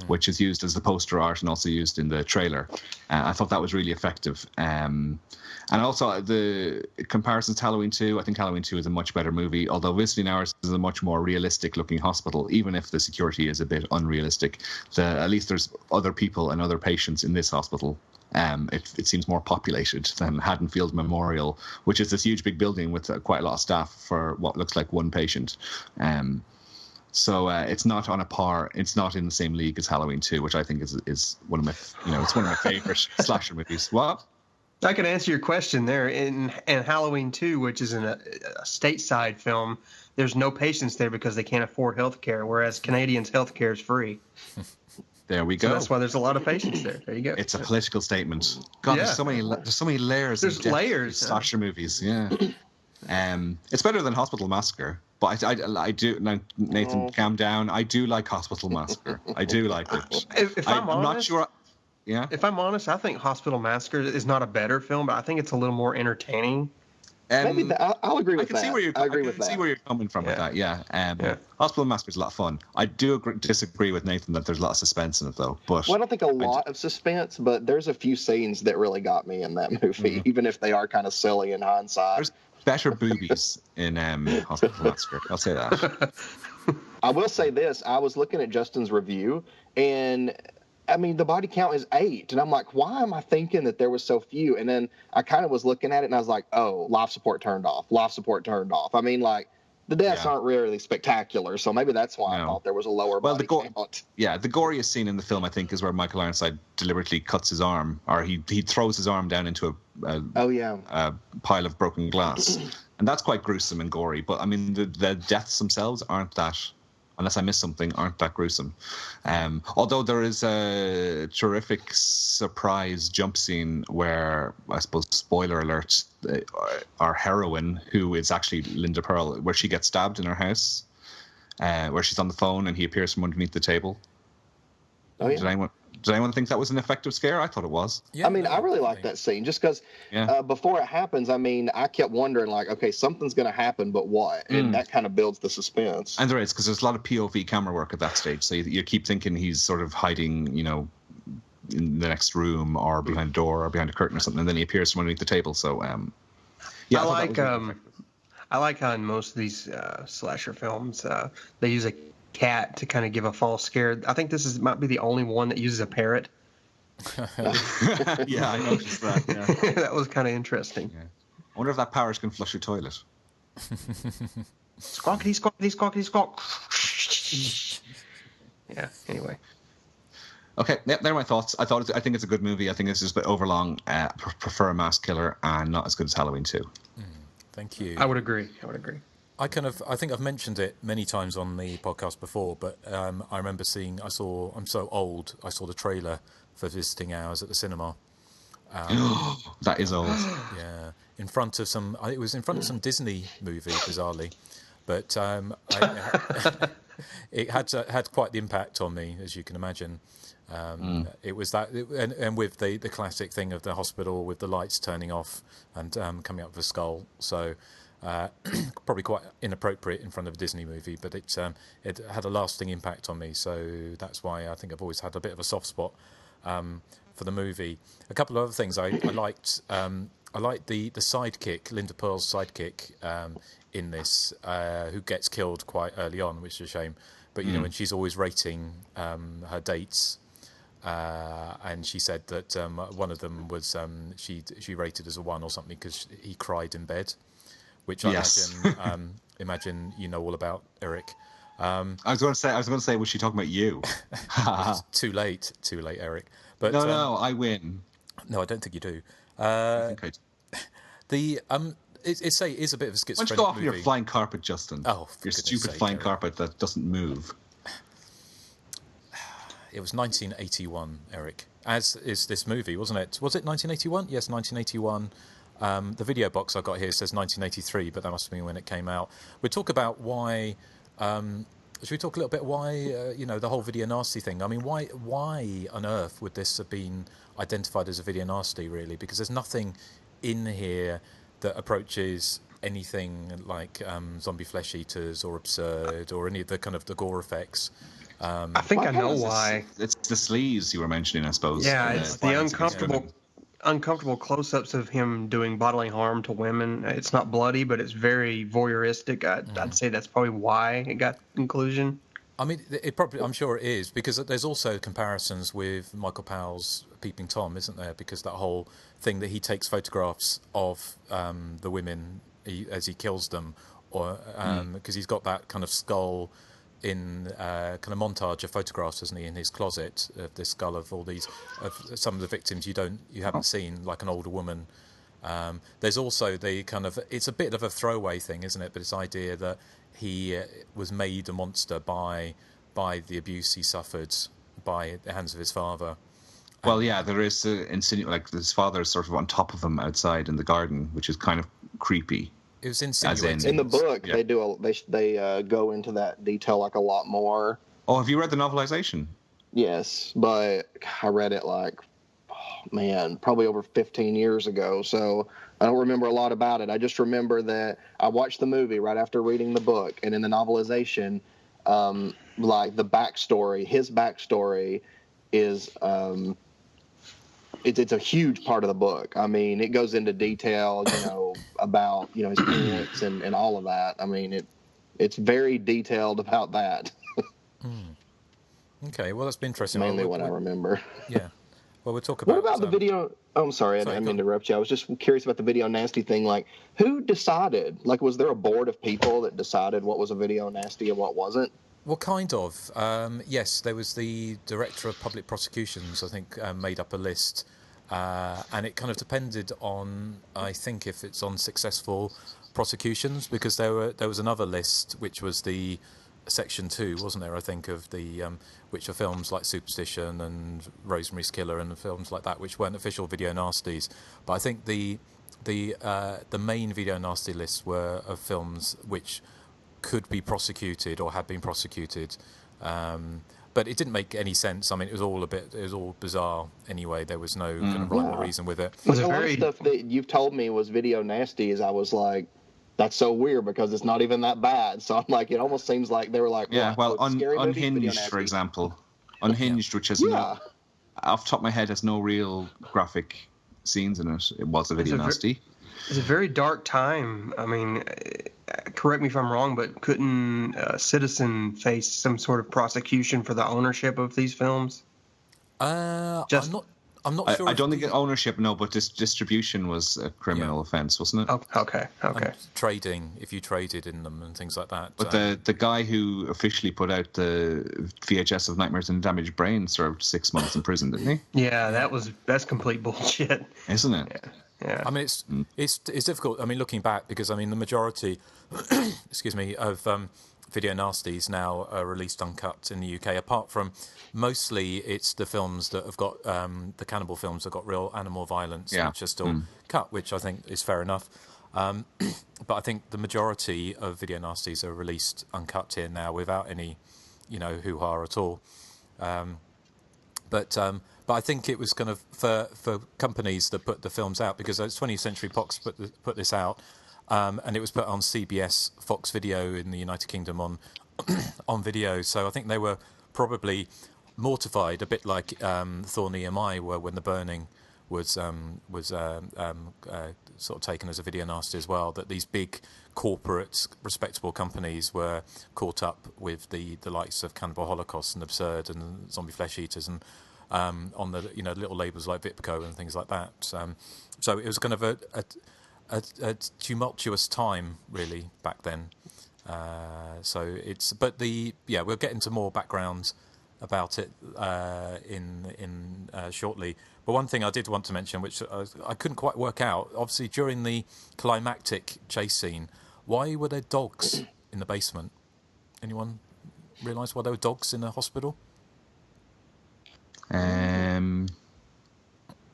which is used as the poster art and also used in the trailer. I thought that was really effective. And also the comparisons to Halloween 2, I think Halloween 2 is a much better movie, although Visiting Hours is a much more realistic looking hospital, even if the security is a bit unrealistic. At least there's other people and other patients in this hospital. It seems more populated than Haddonfield Memorial, which is this huge big building with quite a lot of staff for what looks like one patient. So it's not on a par. It's not in the same league as Halloween 2, which I think is one of my it's one of my favorite slasher movies. What? I can answer your question there. In Halloween 2, which is a stateside film, there's no patients there because they can't afford health care, whereas Canadians' health care is free. There we go. So that's why there's a lot of patients there. There you go. It's a political statement. God, there's so many layers. There's layers. Slasher movies, yeah. It's better than Hospital Massacre. But I do. Now, Nathan, calm down. I do like Hospital Massacre. I do like it. If I'm honest, not sure. Yeah. If I'm honest, I think Hospital Massacre is not a better film, but I think it's a little more entertaining. Maybe I'll agree with that. I can see where you're coming from with that. Yeah. Hospital Massacre is a lot of fun. I do disagree with Nathan that there's a lot of suspense in it, though. But I don't think a lot of suspense, but there's a few scenes that really got me in that movie, even if they are kind of silly in hindsight. There's better boobies in Hospital Massacre. I'll say that. I will say this: I was looking at Justin's review, and I mean, the body count is 8. And I'm like, why am I thinking that there was so few? And then I kind of was looking at it and I was like, oh, life support turned off. Life support turned off. I mean, like, the deaths aren't really spectacular. So maybe that's why I thought there was a lower body count. Yeah, the goriest scene in the film, I think, is where Michael Ironside deliberately cuts his arm, or he throws his arm down into a pile of broken glass. And that's quite gruesome and gory. But, I mean, the deaths themselves aren't that... unless I miss something, aren't that gruesome. Although there is a terrific surprise jump scene where, I suppose, spoiler alert, our heroine, who is actually Linda Pearl, where she gets stabbed in her house, where she's on the phone and he appears from underneath the table. Oh, yeah. Did anyone think that was an effective scare? I thought it was. Yeah, I mean, I really like that scene just because before it happens, I mean, I kept wondering, like, okay, something's going to happen, but what? And that kind of builds the suspense. And there is, because there's a lot of POV camera work at that stage. So you keep thinking he's sort of hiding, you know, in the next room or behind a door or behind a curtain or something, and then he appears from underneath the table. So, yeah. I like how in most of these slasher films, they use a cat to kind of give a false scare. I think might be the only one that uses a parrot. Yeah, I noticed that. Yeah. That was kind of interesting. Yeah. I wonder if that parrot can flush your toilet. Squawkity, squawkity, squawkity, squawk. Yeah, anyway. Okay, they're my thoughts. I think it's a good movie. I think it's just a bit overlong. Prefer a Mask Killer and not as good as Halloween 2. Thank you. I would agree. I think I've mentioned it many times on the podcast before, but I remember I'm so old, I saw the trailer for Visiting Hours at the cinema. That is old. Yeah. It was in front of some Disney movie, bizarrely. But it had quite the impact on me, as you can imagine. It was that, and with the classic thing of the hospital with the lights turning off and coming up with a skull. So probably quite inappropriate in front of a Disney movie, but it had a lasting impact on me. So that's why I think I've always had a bit of a soft spot for the movie. A couple of other things I liked. I liked the sidekick, Linda Pearl's sidekick in this, who gets killed quite early on, which is a shame. But you know, when she's always rating her dates. And she said that one of them was she rated as a 1 or something because he cried in bed, which I imagine you know all about, Erik. I was going to say, was she talking about you? Too late, Erik. But no, I win. No, I don't think you do. I think it is a bit of a schizophrenic movie. Why don't you go off on your flying carpet, Justin? Oh, your stupid flying carpet that doesn't move. It was 1981, Erik, as is this movie, wasn't it? Was it 1981? Yes, 1981. The video box I got here says 1983, but that must have been when it came out. We'll talk about why... should we talk a little bit why, the whole video nasty thing? I mean, why on earth would this have been identified as a video nasty, really? Because there's nothing in here that approaches anything like zombie flesh eaters or absurd or any of the kind of the gore effects. I think I know why. It's the sleeves you were mentioning, I suppose. Yeah, it's the uncomfortable close-ups of him doing bodily harm to women. It's not bloody, but it's very voyeuristic. I'd say that's probably why it got inclusion. I mean, I'm sure it is, because there's also comparisons with Michael Powell's Peeping Tom, isn't there? Because that whole thing that he takes photographs of the women as he kills them, or because he's got that kind of skull in kind of montage of photographs, isn't he, in his closet, of the skull of all these, of some of the victims you haven't seen, like an older woman. There's also the kind of, it's a bit of a throwaway thing, isn't it? But this idea that he was made a monster by the abuse he suffered by the hands of his father. Well, yeah, there is like his father is sort of on top of him outside in the garden, which is kind of creepy. It was insinuating. In the book, they do they go into that detail like a lot more. Oh, have you read the novelization? Yes, but I read it probably over 15 years ago, so I don't remember a lot about it. I just remember that I watched the movie right after reading the book, and in the novelization, like the backstory, his backstory is it's a huge part of the book. I mean, it goes into detail, about his parents and all of that. I mean, it's very detailed about that. Okay, well, that's been interesting. Mainly what I remember. Yeah. Well, we'll talk about... What about the video... Oh, I'm sorry, I didn't mean to interrupt you. I was just curious about the video nasty thing. Like, who decided? Like, was there a board of people that decided what was a video nasty and what wasn't? Well, kind of. Yes, there was the Director of Public Prosecutions, I think, made up a list. And it kind of depended on, I think, if it's on successful prosecutions, because there was another list, which was the Section 2, wasn't there, I think, of the which are films like Superstition and Rosemary's Killer and films like that, which weren't official video nasties. But I think the main video nasty lists were of films which could be prosecuted or had been prosecuted. But it didn't make any sense. I mean, it was all bizarre anyway. There was no kind of rhyme or reason with it. The only stuff that you've told me was video nasty is I was like, that's so weird because it's not even that bad. So I'm like, it almost seems like they were like, Unhinged, for example. Unhinged, which has off the top of my head, has no real graphic scenes in it. It was a video nasty. It's a very dark time. I mean, correct me if I'm wrong, but couldn't Citizen face some sort of prosecution for the ownership of these films? I'm not sure. I don't think ownership, no, but distribution was a criminal offence, wasn't it? Oh, okay. Trading, if you traded in them and things like that. But the guy who officially put out the VHS of Nightmares and Damaged Brain served 6 months in prison, didn't he? Yeah, that's complete bullshit, isn't it? Yeah. I mean, it's difficult. I mean, looking back, because I mean, the majority, excuse me, of video nasties now are released uncut in the UK. Apart from mostly, it's the films that have got the cannibal films that got real animal violence, which are still cut, which I think is fair enough. But I think the majority of video nasties are released uncut here now without any, hoo-ha at all. But I think it was kind of for companies that put the films out, because 20th Century Fox put this out, and it was put on CBS Fox Video in the United Kingdom on video. So I think they were probably mortified, a bit like Thorn EMI were when The Burning was sort of taken as a video nasty as well, that these big corporate respectable companies were caught up with the likes of Cannibal Holocaust and Absurd and Zombie Flesh Eaters and on the little labels like Vipco and things like that. So it was kind of a tumultuous time really back then. We'll get into more background about it in shortly. But one thing I did want to mention, which I couldn't quite work out, obviously during the climactic chase scene, why were there dogs in the basement? Anyone realise why there were dogs in the hospital?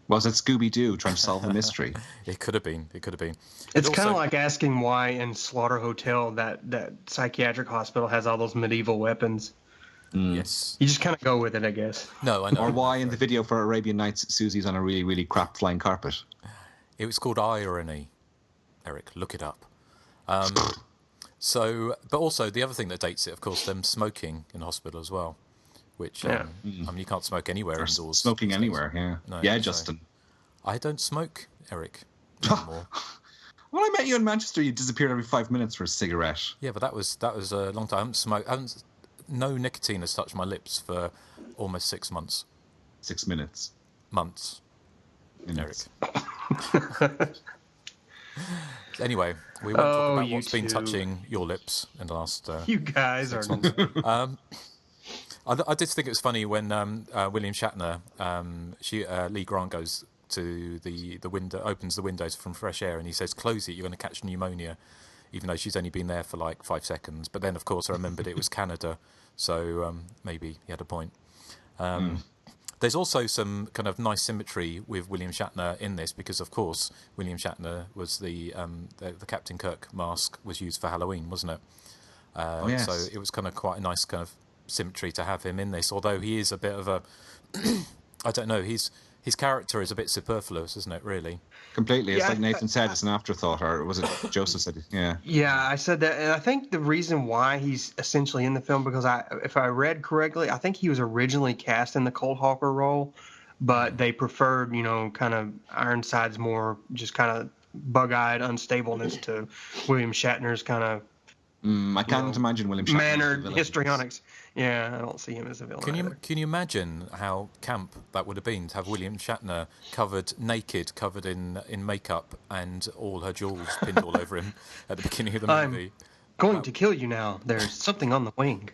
Was it Scooby-Doo trying to solve the mystery? It could have been. It's kind of like asking why in Slaughter Hotel that psychiatric hospital has all those medieval weapons. Yes. You just kind of go with it, I guess. No, I know. Or why in the video for Arabian Nights, Susie's on a really, really crap flying carpet. It was called Irony, Eric. Look it up. But also the other thing that dates it, of course, them smoking in the hospital as well. Which, I mean, you can't smoke anywhere indoors. Smoking anywhere, yeah. No, yeah, Justin. I don't smoke, Eric, anymore. When I met you in Manchester, you disappeared every 5 minutes for a cigarette. Yeah, but that was a long time. I haven't smoked. No nicotine has touched my lips for almost 6 months. 6 minutes. Months. Eric. Anyway, we won't talk about what's been touching your lips in the last. You guys are. I did think it was funny when William Shatner, Lee Grant goes to the window, opens the windows from fresh air, and he says, "Close it, you're going to catch pneumonia," even though she's only been there for like 5 seconds. But then, of course, I remembered it was Canada, so maybe he had a point. There's also some kind of nice symmetry with William Shatner in this because, of course, William Shatner was the Captain Kirk mask was used for Halloween, wasn't it? Yes. So it was kind of quite a nice kind of symmetry to have him in this. Although he is a bit of a, I don't know, his character is a bit superfluous, isn't it? Really. Completely. It's like Nathan said, it's an afterthought, or was it Joseph said it? Yeah. Yeah, I said that, and I think the reason why he's essentially in the film because if I read correctly, I think he was originally cast in the Cold Hawker role, but they preferred, kind of Ironside's more just kind of bug-eyed unstableness to William Shatner's kind of. I can't imagine William Shatner mannered histrionics. Yeah, I don't see him as a villain. Can you imagine how camp that would have been to have William Shatner covered in makeup and all her jewels pinned all over him at the beginning of the movie? I'm going to kill you now. There's something on the wing.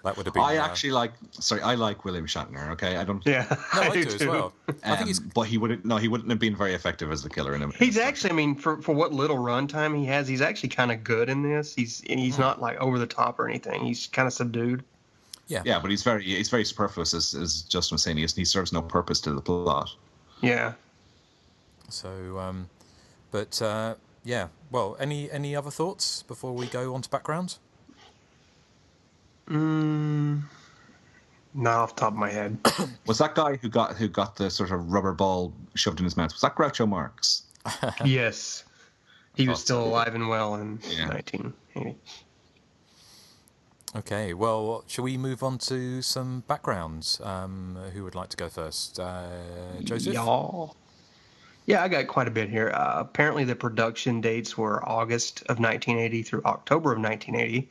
That would have been. I like William Shatner. Okay, I don't. Yeah, no, I do as well. I think but he wouldn't have been very effective as the killer in him. He's actually, I mean, for what little runtime he has, he's actually kind of good in this. He's not like over the top or anything. He's kind of subdued. Yeah, but he's very superfluous, as Justin was saying. He serves no purpose to the plot. Yeah. So, yeah. Well, any other thoughts before we go on to background? Not off the top of my head. Was that guy who got the sort of rubber ball shoved in his mouth? Was that Groucho Marx? Yes, he was still alive and well in 1980. Okay, well, shall we move on to some backgrounds? Who would like to go first? Joseph? Yeah, I got quite a bit here. Apparently, the production dates were August of 1980 through October of 1980.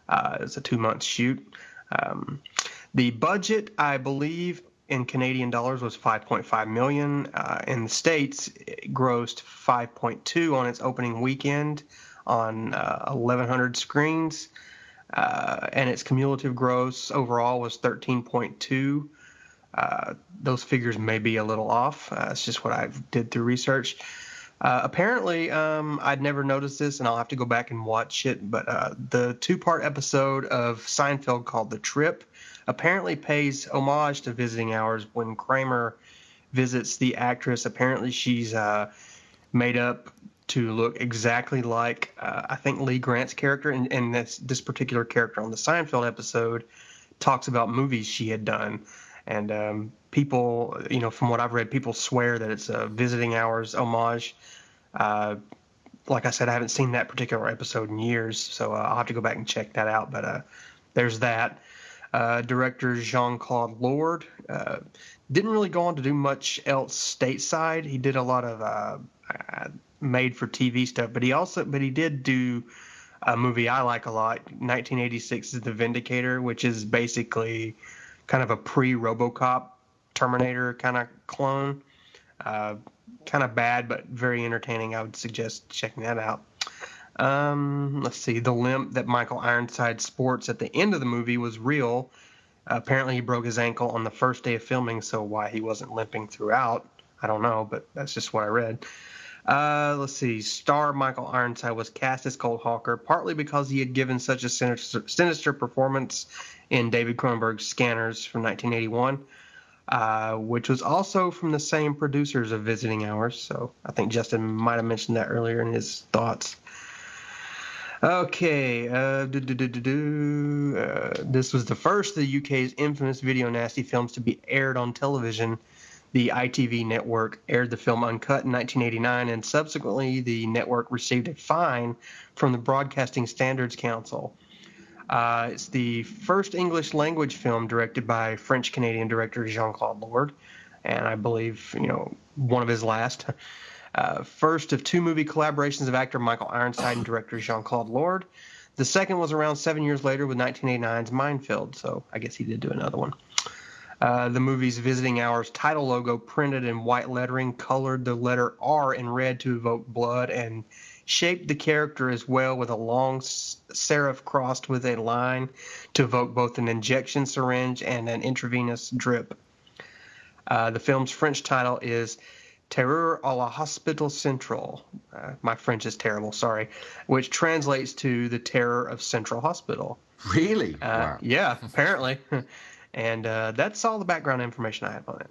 It was a 2-month shoot. The budget, I believe, in Canadian dollars was $5.5 million. In the States, it grossed $5.2 on its opening weekend on 1,100 screens. And its cumulative gross overall was 13.2. Those figures may be a little off. It's just what I did through research. Apparently, I'd never noticed this, and I'll have to go back and watch it, but the 2-part episode of Seinfeld called The Trip apparently pays homage to Visiting Hours when Kramer visits the actress. Apparently, she's made up to look exactly like, I think, Lee Grant's character, and this particular character on the Seinfeld episode talks about movies she had done. And people, from what I've read, people swear that it's a Visiting Hours homage. Like I said, I haven't seen that particular episode in years, so I'll have to go back and check that out. But there's that. Director Jean-Claude Lord didn't really go on to do much else stateside. He did a lot of made-for-TV stuff, but he did do a movie I like a lot. 1986's The Vindicator, which is basically kind of a pre-RoboCop Terminator kind of clone. Kind of bad, but very entertaining. I would suggest checking that out. Let's see. The limp that Michael Ironside sports at the end of the movie was real. Apparently, he broke his ankle on the first day of filming, so why he wasn't limping throughout, I don't know, but that's just what I read. Let's see. Star Michael Ironside was cast as Cold Hawker, partly because he had given such a sinister performance in David Cronenberg's Scanners from 1981, which was also from the same producers of Visiting Hours. So I think Justin might have mentioned that earlier in his thoughts. Okay. This was the first of the UK's infamous video nasty films to be aired on television. The ITV network aired the film uncut in 1989, and subsequently the network received a fine from the Broadcasting Standards Council. It's the first English language film directed by French-Canadian director Jean-Claude Lord, and I believe, one of his last. First of 2 movie collaborations of actor Michael Ironside and director Jean-Claude Lord. The second was around 7 years later with 1989's Minefield, so I guess he did do another one. The movie's Visiting Hours title logo, printed in white lettering, colored the letter R in red to evoke blood, and shaped the character as well with a long serif crossed with a line to evoke both an injection syringe and an intravenous drip. The film's French title is Terreur à la Hospital Central. My French is terrible, sorry. Which translates to The Terror of Central Hospital. Really? Wow. Yeah, apparently. And that's all the background information I have on it.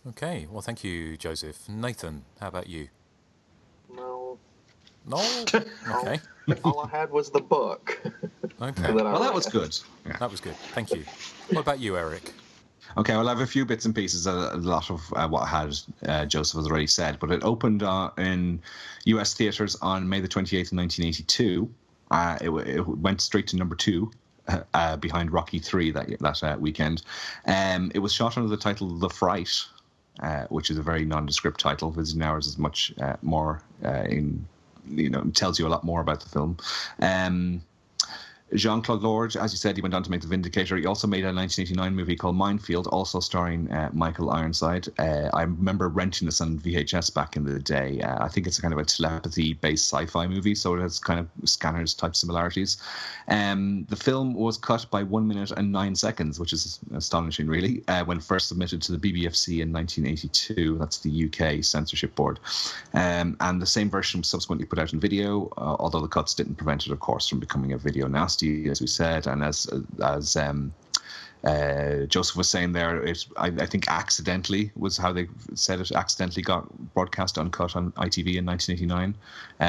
Okay, well, thank you, Joseph. Nathan, how about you? No. No? Okay. All I had was the book. Okay. Well, that was good. Yeah. That was good. Thank you. What about you, Erik? Okay, well, I have a few bits and pieces. A lot of what Joseph has already said, but it opened in U.S. theaters on May the 28th, 1982. It went straight to number 2. Behind Rocky 3 that weekend. It was shot under the title The Fright, which is a very nondescript title. Visiting Hours is much more tells you a lot more about the film. Jean-Claude Lord, as you said, he went on to make The Vindicator. He also made a 1989 movie called Minefield, also starring Michael Ironside. I remember renting this on VHS back in the day. I think it's a kind of a telepathy-based sci-fi movie, so it has kind of Scanners-type similarities. The film was cut by 1 minute and 9 seconds, which is astonishing, really, when first submitted to the BBFC in 1982. That's the UK censorship board. And the same version was subsequently put out in video, although the cuts didn't prevent it, of course, from becoming a video nasty, as we said, and as Joseph was saying there, I think accidentally was how they said it. Accidentally got broadcast uncut on ITV in 1989,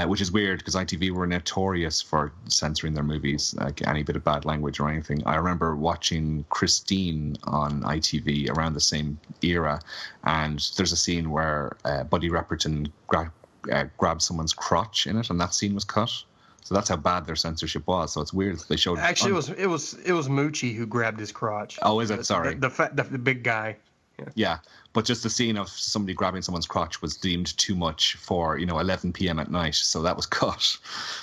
which is weird because ITV were notorious for censoring their movies, like any bit of bad language or anything. I remember watching Christine on ITV around the same era, and there's a scene where Buddy Repperton grabbed someone's crotch in it, and that scene was cut. So that's how bad their censorship was. So it's weird that they showed. Actually, it was Moochie who grabbed his crotch. Oh, is it? Sorry, the big guy. Yeah, but just the scene of somebody grabbing someone's crotch was deemed too much for 11 p.m. at night, so that was cut.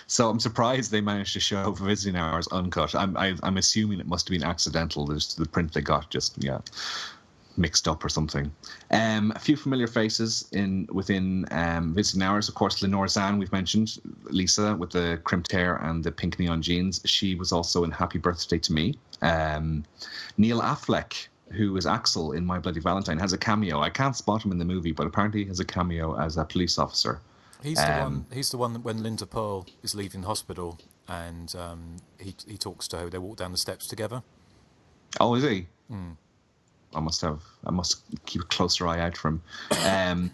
So I'm surprised they managed to show Visiting Hours uncut. I'm assuming it must have been accidental. There's the print they got just mixed up or something. A few familiar faces within Visiting Hours. Of course, Lenore Zann, we've mentioned. Lisa with the crimped hair and the pink neon jeans. She was also in Happy Birthday to Me. Neil Affleck, who is Axel in My Bloody Valentine, has a cameo. I can't spot him in the movie, but apparently he has a cameo as a police officer. He's the one when Linda Pearl is leaving hospital and he talks to her. They walk down the steps together. Oh, is he? Mm. I must keep a closer eye out for him.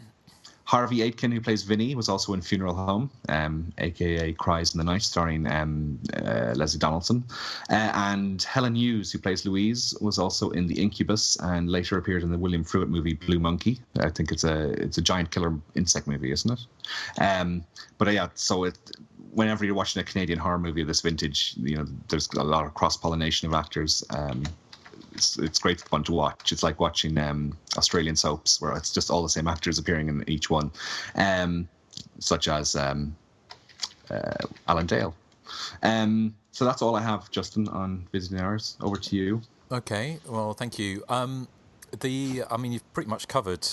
Harvey Aitken, who plays Vinny, was also in Funeral Home, a.k.a. Cries in the Night, starring Leslie Donaldson. And Helen Hughes, who plays Louise, was also in The Incubus and later appeared in the William Fruitt movie Blue Monkey. I think it's a giant killer insect movie, isn't it? So whenever you're watching a Canadian horror movie of this vintage, there's a lot of cross-pollination of actors. It's great fun to watch. It's like watching Australian soaps where it's just all the same actors appearing in each one, such as Alan Dale. So that's all I have, Justin, on Visiting Hours. Over to you. Okay, well, thank you. You've pretty much covered,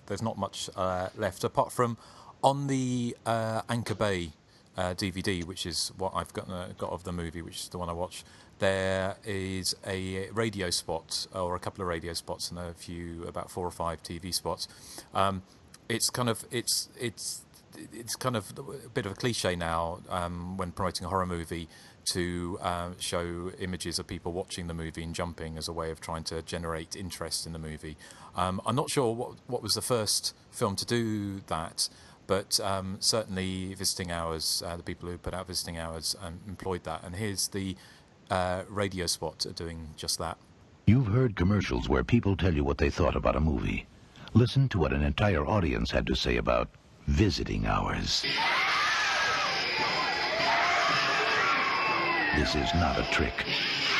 there's not much left, apart from on the Anchor Bay DVD, which is what I've got of the movie, which is the one I watched. There is a radio spot, or a couple of radio spots, and about 4 or 5 TV spots. It's kind of a bit of a cliche now when promoting a horror movie to show images of people watching the movie and jumping as a way of trying to generate interest in the movie. I'm not sure what was the first film to do that. But certainly Visiting Hours, the people who put out Visiting Hours employed that. And here's the radio spot doing just that. You've heard commercials where people tell you what they thought about a movie. Listen to what an entire audience had to say about Visiting Hours. This is not a trick.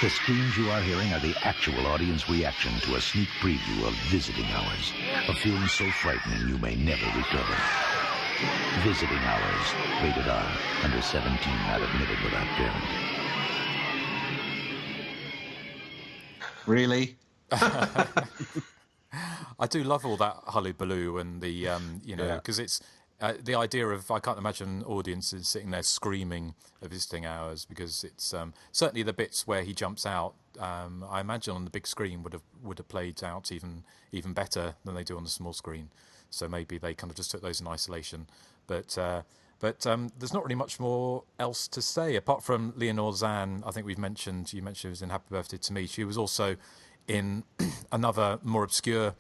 The screams you are hearing are the actual audience reaction to a sneak preview of Visiting Hours, a film so frightening you may never recover. Visiting Hours, rated R, under 17, not admitted without parent. Really? I do love all that hullabaloo and the, because it's the idea of, I can't imagine audiences sitting there screaming at Visiting Hours, because it's certainly the bits where he jumps out, I imagine on the big screen would have played out even better than they do on the small screen. So maybe they kind of just took those in isolation. But there's not really much more else to say apart from Lenore Zann. I think you mentioned she was in Happy Birthday to Me. She was also in another more obscure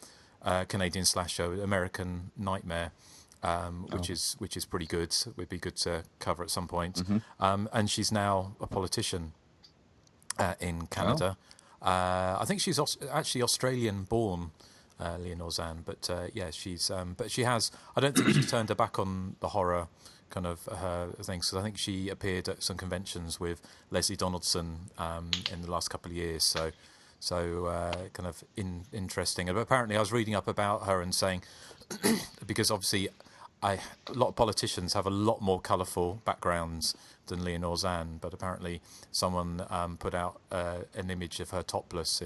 Canadian slasher, American Nightmare, which is pretty good. Would be good to cover at some point. And she's now a politician in Canada. I think she's actually Australian-born, Leonore Zan, but she's. But she has. I don't think she's turned her back on the horror kind of her things, because I think she appeared at some conventions with Leslie Donaldson in the last couple of years. So kind of interesting. But apparently, I was reading up about her and saying, because obviously, a lot of politicians have a lot more colourful backgrounds than Leonore Zan, but apparently someone put out an image of her topless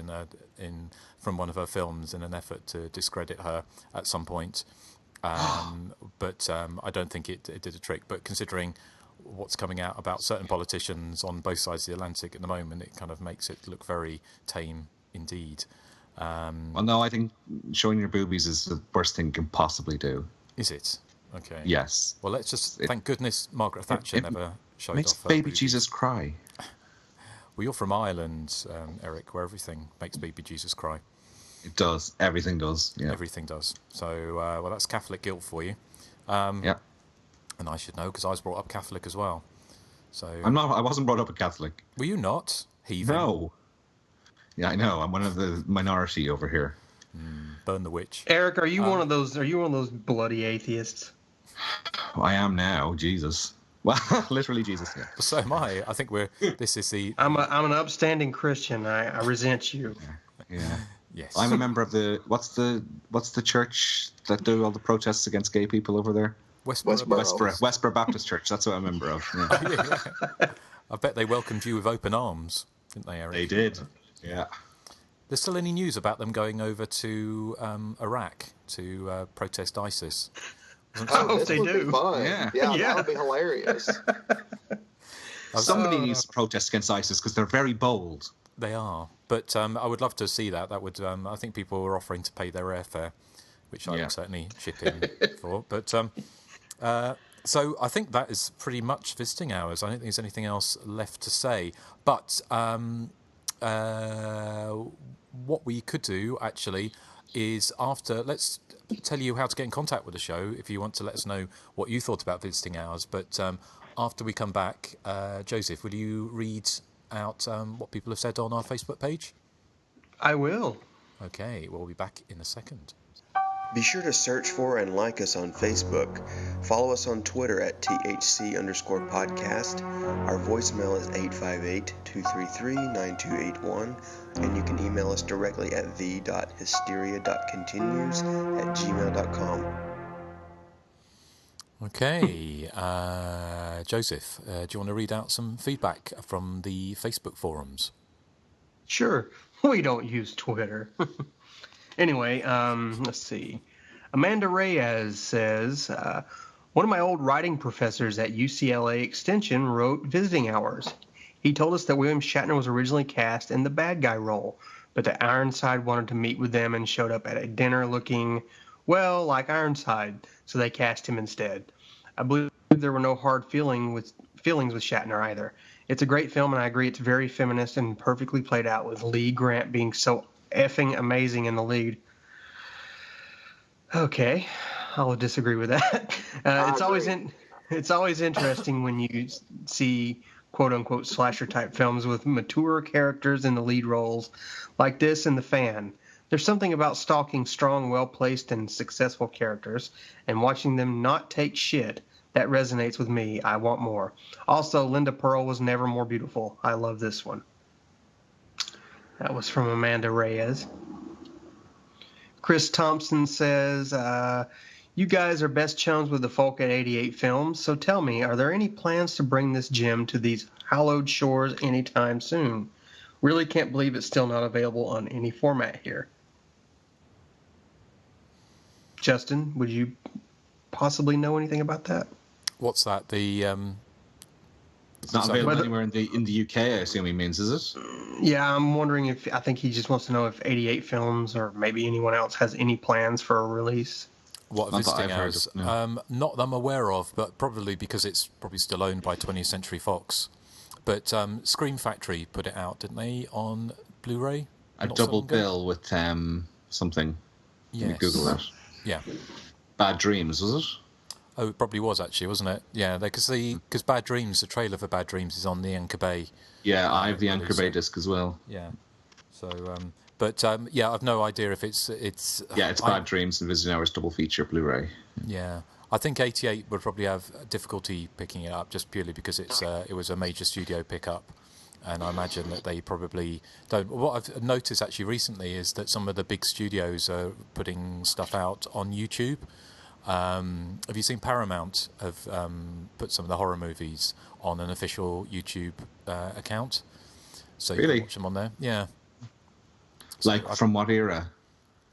from one of her films in an effort to discredit her at some point. But I don't think it did a trick. But considering what's coming out about certain politicians on both sides of the Atlantic at the moment, it kind of makes it look very tame indeed. Well, no, I think showing your boobies is the worst thing you can possibly do. Is it? Okay. Yes. Well, let's just thank goodness Margaret Thatcher never showed makes off her baby boobies. Jesus cry. Well, you're from Ireland, Erik, where everything makes baby Jesus cry. It does. Everything does. Yeah. Everything does. So, well, that's Catholic guilt for you. Yeah. And I should know because I was brought up Catholic as well. So I'm not. I wasn't brought up a Catholic. Were you not? Heathen. No. Yeah, I know. I'm one of the minority over here. Burn the witch. Erik, are you one of those? Are you one of those bloody atheists? I am now. Jesus. Well, literally Jesus. Yeah. So am I. I think this is the. I'm an upstanding Christian. I resent you. Yeah. Yes. I'm a member of the what's the church that do all the protests against gay people over there? Westboro Baptist Church. That's what I'm a member of. Yeah. I bet they welcomed you with open arms, didn't they, Erik? They did. Yeah. There's still any news about them going over to Iraq to protest ISIS? Oh, they do. Yeah, that would be hilarious. Somebody needs to protest against ISIS because they're very bold. They are, but I would love to see that. That would. I think people were offering to pay their airfare, which I would certainly chip in for. But so I think that is pretty much visiting hours. I don't think there's anything else left to say. But what we could do actually is let's tell you how to get in contact with the show if you want to let us know what you thought about visiting hours. But after we come back, Joseph, will you read out what people have said on our Facebook page? I will. Okay, we'll be back in a second. Be sure to search for and like us on Facebook. Follow us on Twitter at THC_podcast. Our voicemail is 858-233-9281. And you can email us directly at the.hysteria.continues@gmail.com. Okay, Joseph, do you want to read out some feedback from the Facebook forums? Sure. We don't use Twitter. Anyway, let's see. Amanda Reyes says, one of my old writing professors at UCLA Extension wrote Visiting Hours. He told us that William Shatner was originally cast in the bad guy role, but that Ironside wanted to meet with them and showed up at a dinner looking, well, like Ironside, so they cast him instead. I believe there were no hard feelings with Shatner either. It's a great film, and I agree it's very feminist and perfectly played out, with Lee Grant being so effing amazing in the lead. Okay, I'll disagree with that. It's always interesting when you see quote unquote slasher type films with mature characters in the lead roles, like this and The Fan. There's something about stalking strong, well-placed, and successful characters and watching them not take shit that resonates with me. I want more. Also, Linda Pearl was never more beautiful. I love this one. That was from Amanda Reyes. Chris Thompson says, you guys are best chums with the folk at 88 Films, so tell me, are there any plans to bring this gem to these hallowed shores anytime soon? Really can't believe it's still not available on any format here. Justin, would you possibly know anything about that? What's that? It's not available anywhere in the UK, I assume he means, is it? Yeah, I'm wondering I think he just wants to know if 88 Films or maybe anyone else has any plans for a release. What visiting hours? Not that I'm aware of, but probably because it's probably still owned by 20th Century Fox. But Scream Factory put it out, didn't they, on Blu-ray? a not so double long ago. bill with something. Let me Yes. Google that. Yeah. Bad Dreams, was it? Oh, it probably was actually, wasn't it? Yeah, because Bad Dreams, the trailer for Bad Dreams is on the Anchor Bay. Yeah, I have the Anchor Bay disc as well. Yeah. So, yeah, I've no idea if it's. Yeah, it's Bad Dreams and Visiting Hours double feature Blu-ray. Yeah, I think 88 would probably have difficulty picking it up just purely because it was a major studio pickup, and I imagine that they probably don't. What I've noticed actually recently is that some of the big studios are putting stuff out on YouTube. Have you seen Paramount have put some of the horror movies on an official YouTube account? So you can watch them on there. Yeah. So from what era?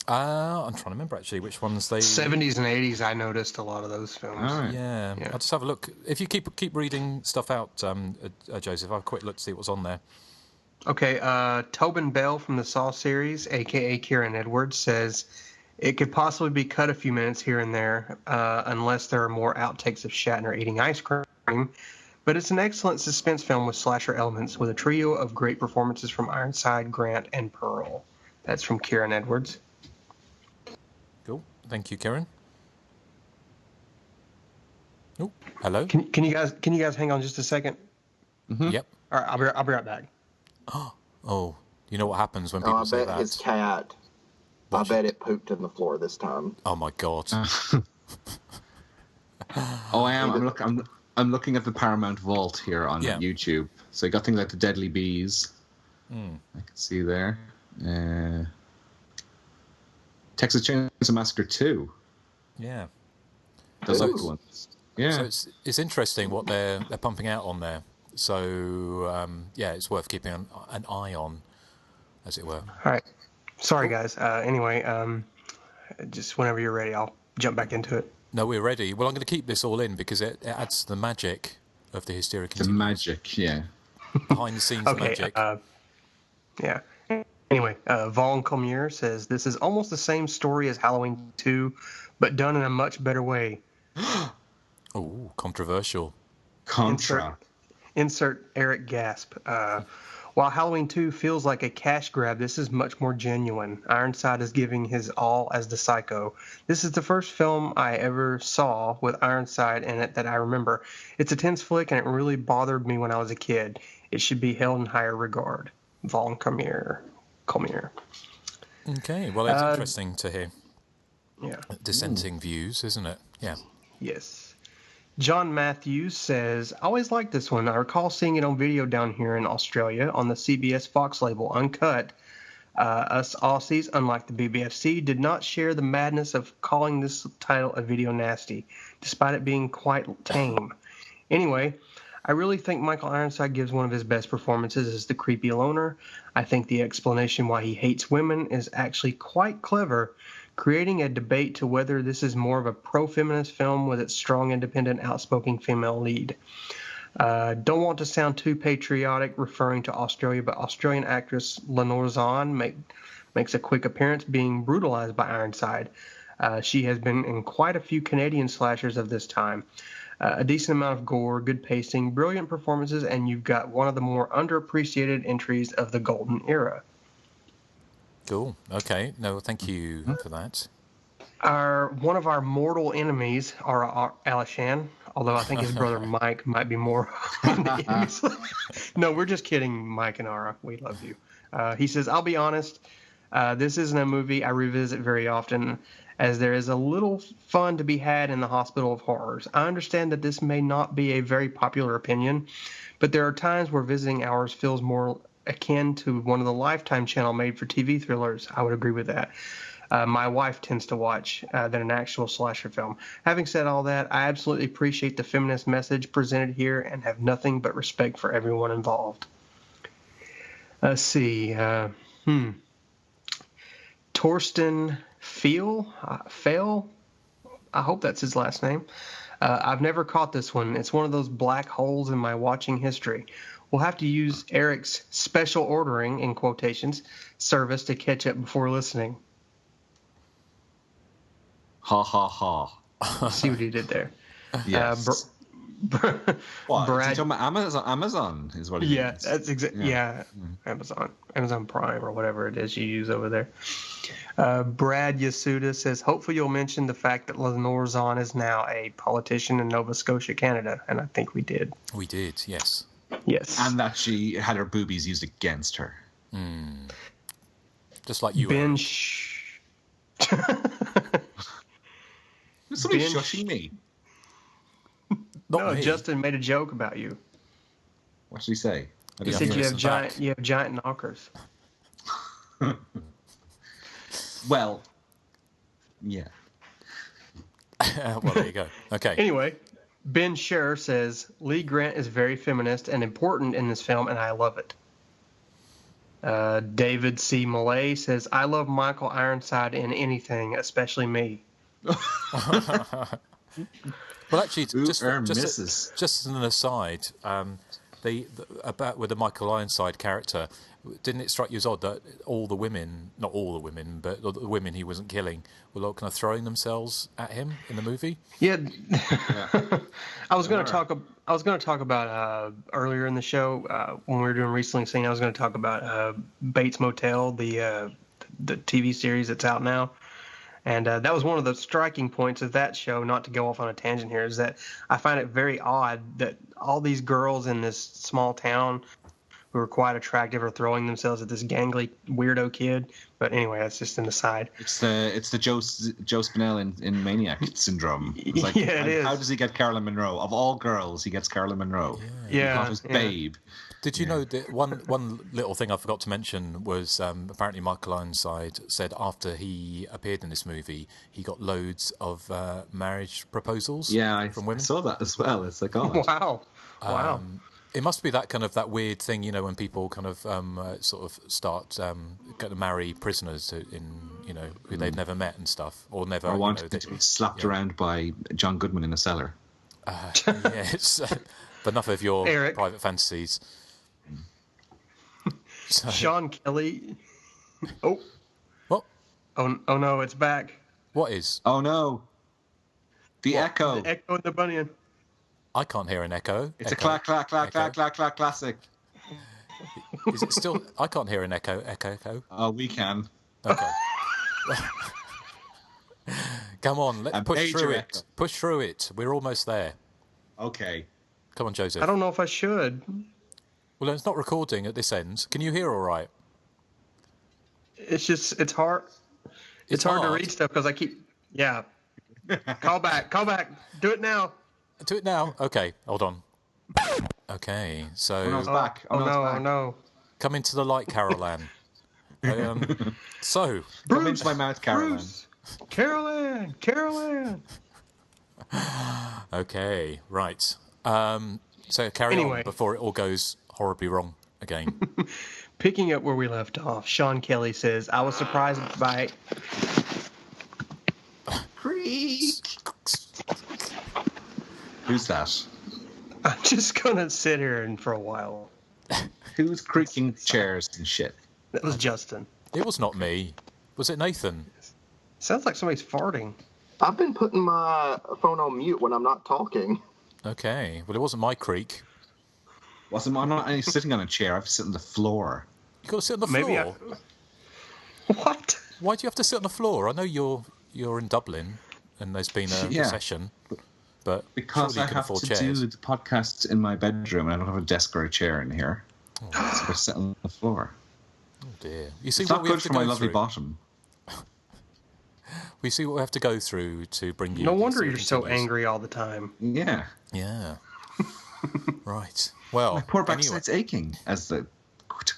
I'm trying to remember actually which ones they. 70s and 80s. I noticed a lot of those films. All right. Yeah. I'll just have a look. If you keep reading stuff out, Joseph, I'll have a quick look to see what's on there. Okay. Tobin Bell from the Saw series, aka Kieran Edwards, says it could possibly be cut a few minutes here and there, unless there are more outtakes of Shatner eating ice cream. But it's an excellent suspense film with slasher elements, with a trio of great performances from Ironside, Grant, and Pearl. That's from Kieran Edwards. Cool. Thank you, Karen. Oh, hello. Can you guys hang on just a second? Mm-hmm. Yep. All right, I'll be right back. Oh, you know what happens when people say that? I bet his cat. I bet it pooped in the floor this time. Oh my god. Oh, I am. I'm looking at the Paramount Vault here on YouTube. So you got things like the Deadly Bees. I can see there. Texas Chainsaw Massacre 2. Yeah. Those are the ones. Yeah. So it's interesting what they're pumping out on there. So it's worth keeping an eye on, as it were. All right. Sorry, guys. Anyway, just whenever you're ready, I'll jump back into it. No, we're ready. Well, I'm going to keep this all in because it adds the magic of the Hysteria. The magic, yeah. Behind the scenes magic. Yeah. Anyway, Vaughn Colmier says, this is almost the same story as Halloween 2, but done in a much better way. Oh, controversial. Insert Erik gasp. While Halloween 2 feels like a cash grab, this is much more genuine. Ironside is giving his all as the psycho. This is the first film I ever saw with Ironside in it that I remember. It's a tense flick, and it really bothered me when I was a kid. It should be held in higher regard. Vaughn Colmier. Okay, well, it's interesting to hear. Yeah. Dissenting views, isn't it? Yeah. Yes. John Matthews says, I always liked this one. I recall seeing it on video down here in Australia on the CBS Fox label, uncut. Us Aussies, unlike the BBFC, did not share the madness of calling this title a video nasty, despite it being quite tame. Anyway, I really think Michael Ironside gives one of his best performances as the creepy loner. I think the explanation why he hates women is actually quite clever, creating a debate to whether this is more of a pro-feminist film with its strong, independent, outspoken female lead. Don't want to sound too patriotic referring to Australia, but Australian actress Lenore Zahn makes a quick appearance being brutalized by Ironside. She has been in quite a few Canadian slashers of this time. A decent amount of gore, good pacing, brilliant performances, and you've got one of the more underappreciated entries of the golden era. Cool. Okay. No, thank you for that. One of our mortal enemies, Ara Alishan, although I think his brother Mike might be more on the enemies. No, we're just kidding, Mike and Ara. We love you. He says, I'll be honest, this isn't a movie I revisit very often, as there is a little fun to be had in the Hospital of Horrors. I understand that this may not be a very popular opinion, but there are times where visiting hours feels more akin to one of the Lifetime channel made-for-TV thrillers. I would agree with that. My wife tends to watch than an actual slasher film. Having said all that, I absolutely appreciate the feminist message presented here and have nothing but respect for everyone involved. Let's see. Torsten Fail, I hope that's his last name. I've never caught this one. It's one of those black holes in my watching history. We'll have to use Eric's special ordering, in quotations, service to catch up before listening. Ha ha ha. See what he did there. Yes. What? Brad, Is he talking about Amazon? Amazon is what he yeah, means. that's exactly. Yeah, Amazon Prime or whatever it is you use over there. Brad Yasuda says, hopefully you'll mention the fact that Lenore Zahn is now a politician in Nova Scotia, Canada, and I think we did. We did, yes. Yes. And that she had her boobies used against her. Just like you. Ben. Somebody shushing me. No, me. Justin made a joke about you. What did he say? He said you have giant knockers. Well, yeah. Well, there you go. Okay. Anyway, Ben Scher says Lee Grant is very feminist and important in this film, and I love it. David C. Millay says, I love Michael Ironside in anything, especially me. Well, actually, just as an aside, with the Michael Ironside character, didn't it strike you as odd that all the women, not all the women, but the women he wasn't killing, were all kind of throwing themselves at him in the movie? Yeah. I was going to talk about earlier in the show when we were doing Recently Seen. I was going to talk about Bates Motel, the TV series that's out now. And that was one of the striking points of that show, not to go off on a tangent here, is that I find it very odd that all these girls in this small town who are quite attractive are throwing themselves at this gangly weirdo kid. But anyway, that's just an aside. It's the Joe Spinell in Maniac syndrome. It's like, yeah, it is. How does he get Carolyn Monroe? Of all girls, he gets Carolyn Monroe. Yeah. He got his babe. Did you know that one little thing I forgot to mention was apparently Michael Ironside said after he appeared in this movie, he got loads of marriage proposals from women. I saw that as well. It's like, oh. Wow. It must be that weird thing, when people kind of sort of start going to marry prisoners who they've never met and stuff, or never. Or wanted to be slapped around by John Goodman in a cellar. Yes, but enough of your Erik. private fantasies. So. Sean Kelly. Oh. What? Oh no, it's back. What is? Oh no. The echo. The echo in the bunyan. I can't hear an echo. It's a clack, clack, clack, clack, clack, clack, classic. Is it still? I can't hear an echo. Echo. Oh, we can. Okay. Come on, let's push through it. Echo. Push through it. We're almost there. Okay. Come on, Joseph. I don't know if I should. Well, it's not recording at this end. Can you hear all right? It's hard. It's hard to read stuff because I keep. Yeah. Call back. Do it now. Do it now. Okay, hold on. Okay, so. Oh, no, it's back. Oh no. Come into the light, Carol Ann. So. Come into my mouth, Carol Ann. Carol Ann. Okay, right. So carry on before it all goes horribly wrong again. Picking up where we left off, Sean Kelly says, I was surprised by... Creak. Who's that? I'm just going to sit here and for a while. Who's creaking chairs and shit? That was Justin. It was not me. Was it Nathan? Sounds like somebody's farting. I've been putting my phone on mute when I'm not talking. Okay. Well, it wasn't my creak. I'm not only sitting on a chair. I have to sit on the floor. You got to sit on the floor. What? Why do you have to sit on the floor? I know you're in Dublin, and there's been a recession, but because surely you I can have afford to chairs. do the podcast in my bedroom, and I don't have a desk or a chair in here, so I sit on the floor. Oh dear! You see it's what not we good have to for go my lovely through. bottom. We see what we have to go through to bring you. No wonder you're so angry all the time. Yeah. Yeah. Right. Well, my poor backside's aching, to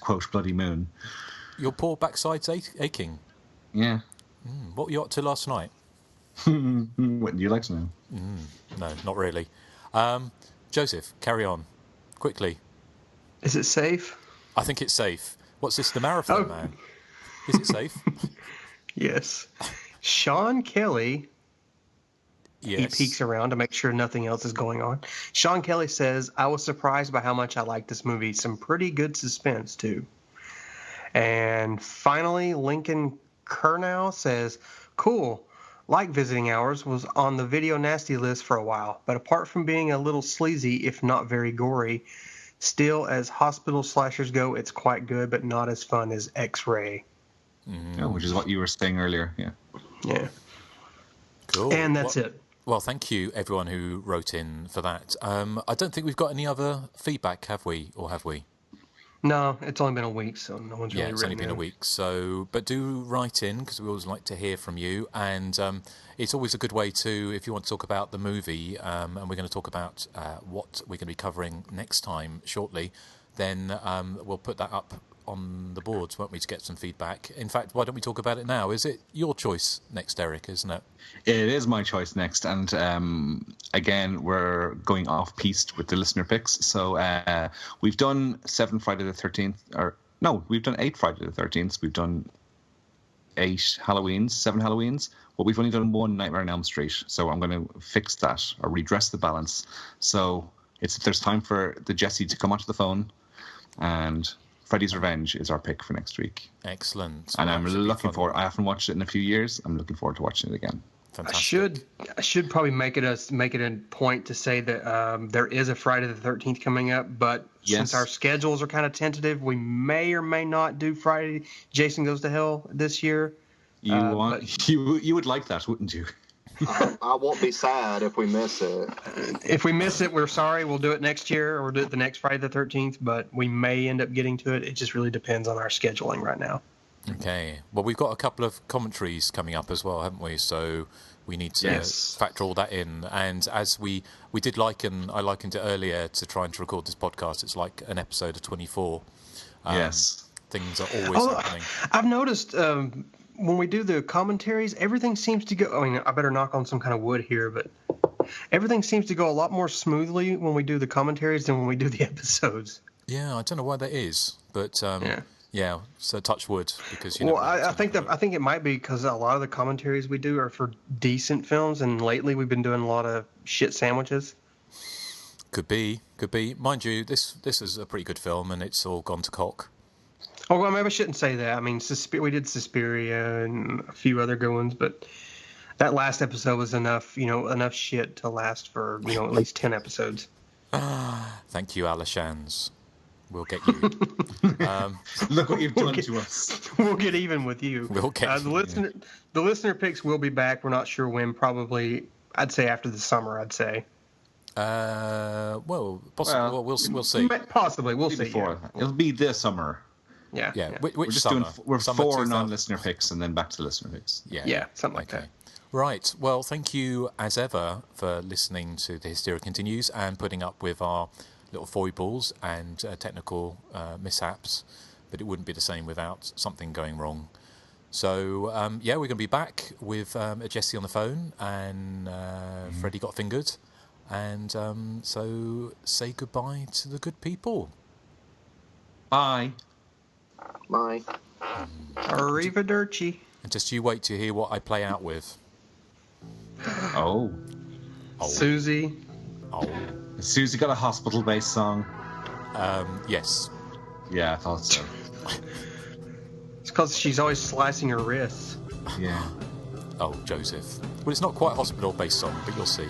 quote Bloody Moon. Your poor backside's aching. Yeah. What were you up to last night? Wouldn't you like to know? No, not really. Joseph, carry on quickly. Is it safe? I think it's safe. What's this? The marathon, man? Is it safe? Yes. Sean Kelly. Yes. He peeks around to make sure nothing else is going on. Sean Kelly says, I was surprised by how much I liked this movie. Some pretty good suspense, too. And finally, Lincoln Kernow says, cool. like Visiting Hours, was on the video nasty list for a while, but apart from being a little sleazy, if not very gory, still, as hospital slashers go, it's quite good, but not as fun as X-Ray. Oh, which is what you were saying earlier, yeah. Yeah. Cool. And that's it. Well, thank you, everyone who wrote in for that. I don't think we've got any other feedback, have we? Or have we? No, it's only been a week, so no one's really written in. Yeah, it's only been a week. So, but do write in, because we always like to hear from you. And it's always a good way to, if you want to talk about the movie, and we're going to talk about what we're going to be covering next time shortly, then we'll put that up on the boards, won't we, to get some feedback. In fact, why don't we talk about it now? Is it your choice next, Erik, isn't it? It is my choice next, and again, we're going off-piste with the listener picks. So we've done 7 Friday the 13th, or no, we've done 8 Friday the 13th. We've done 8 Halloweens, 7 Halloweens, but we've only done 1 Nightmare on Elm Street. So I'm going to fix that, or redress the balance. So there's time for the Jesse to come onto the phone, and Freddy's Revenge is our pick for next week. Excellent. And I'm looking forward. I haven't watched it in a few years. I'm looking forward to watching it again. Fantastic. I should probably make it a point to say that there is a Friday the 13th coming up, but since our schedules are kind of tentative, we may or may not do Friday Jason Goes to Hell this year. You would like that, wouldn't you? I won't be sad if we miss it. If we miss it, we're sorry. We'll do it next year, or we'll do it the next Friday the 13th, but we may end up getting to it. It just really depends on our scheduling right now. Okay. Well, we've got a couple of commentaries coming up as well, haven't we? So we need to factor all that in. And as I likened it earlier to trying to record this podcast, it's like an episode of 24. Yes. Things are always happening. I've noticed when we do the commentaries, everything seems to go... I mean, I better knock on some kind of wood here, but everything seems to go a lot more smoothly when we do the commentaries than when we do the episodes. Yeah, I don't know why that is, but... Yeah, so touch wood, because Well, I think it might be because a lot of the commentaries we do are for decent films, and lately we've been doing a lot of shit sandwiches. Could be. Mind you, this is a pretty good film, and it's all gone to cock. Oh, well, maybe I shouldn't say that. I mean, we did Suspiria and a few other good ones, but that last episode was enough shit to last for, at least 10 episodes. Thank you, Alashans. We'll get you. Look what you've done to us. We'll get even with you. We'll get the listener picks will be back. We're not sure when. Probably, I'd say after the summer. I'd say. Well, possibly. Well, we'll see. Possibly, we'll see. Yeah. It'll be this summer. Yeah. Which summer? We're 4 non-listener picks, and then back to the listener picks. Yeah, something like that. Right. Well, thank you as ever for listening to the Hysteria Continues and putting up with our little foibles and technical mishaps, but it wouldn't be the same without something going wrong. So, we're going to be back with Jesse on the phone, and Freddie got fingered, and so say goodbye to the good people. Bye. Bye. Arrivederci. And just you wait to hear what I play out with. Oh. Susie. Oh. Has Susie got a hospital-based song? Yes. Yeah, I thought so. It's because she's always slicing her wrists. Yeah. Oh, Joseph. Well, it's not quite a hospital-based song, but you'll see.